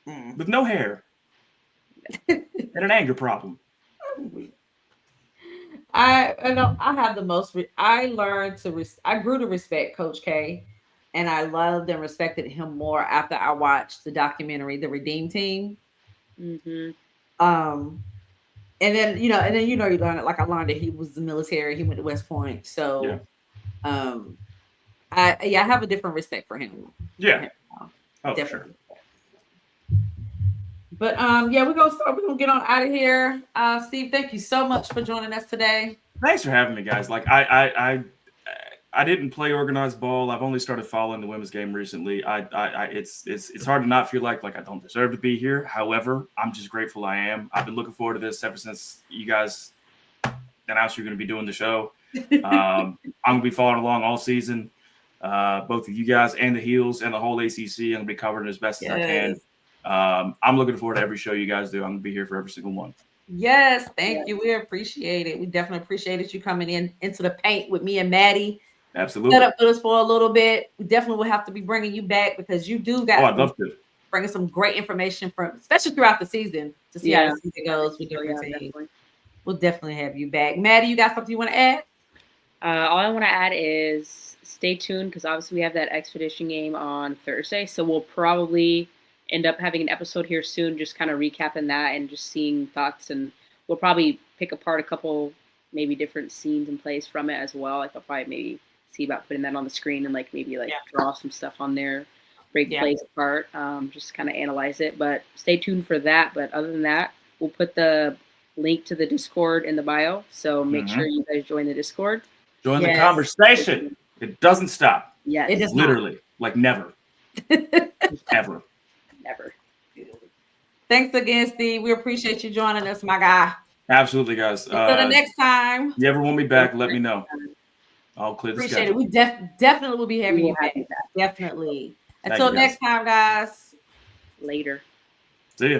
Mm. with no hair and an anger problem. I know I have the most. I learned to. I grew to respect Coach K, and I loved and respected him more after I watched the documentary, The Redeem Team. Mm-hmm. Um, and then you learn it. Like I learned that he was the military. He went to West Point, Yeah. so I have a different respect for him. Yeah. Oh, for sure. Definitely. But yeah, we're gonna get on out of here. Steve, thank you so much for joining us today. Thanks for having me, guys. Like I didn't play organized ball. I've only started following the women's game recently. It's hard to not feel like I don't deserve to be here. However, I'm just grateful I am. I've been looking forward to this ever since you guys announced you're going to be doing the show. I'm going to be following along all season. Both of you guys and the Heels and the whole ACC. I'm going to be covering as best as I can. I'm looking forward to every show you guys do. I'm going to be here for every single one. Yes, thank you. We appreciate it. We definitely appreciated you coming into the paint with me and Maddie. Absolutely. Set up with us for a little bit. We definitely will have to be bringing you back because you do got. Oh, I'd love to. Bringing some great information especially throughout the season to see how the season goes with different teams. Definitely. We'll definitely have you back. Maddie, you got something you want to add? All I want to add is stay tuned because obviously we have that expedition game on Thursday, so we'll probably end up having an episode here soon, just kind of recapping that and just seeing thoughts, and we'll probably pick apart a couple maybe different scenes and plays from it as well. Like I'll probably maybe see about putting that on the screen and maybe draw some stuff on there, break plays apart, just kind of analyze it. But stay tuned for that. But other than that, we'll put the link to the Discord in the bio, so make sure you guys join the Discord. Join the conversation. It doesn't stop. Yeah, it is literally never, ever, never. Thanks again, Steve. We appreciate you joining us, my guy. Absolutely, guys. Until the next time. You ever want me back? Let me know. I'll clear the schedule. Appreciate it. We definitely will be having you back. Definitely. Until next time, guys. Later. See ya.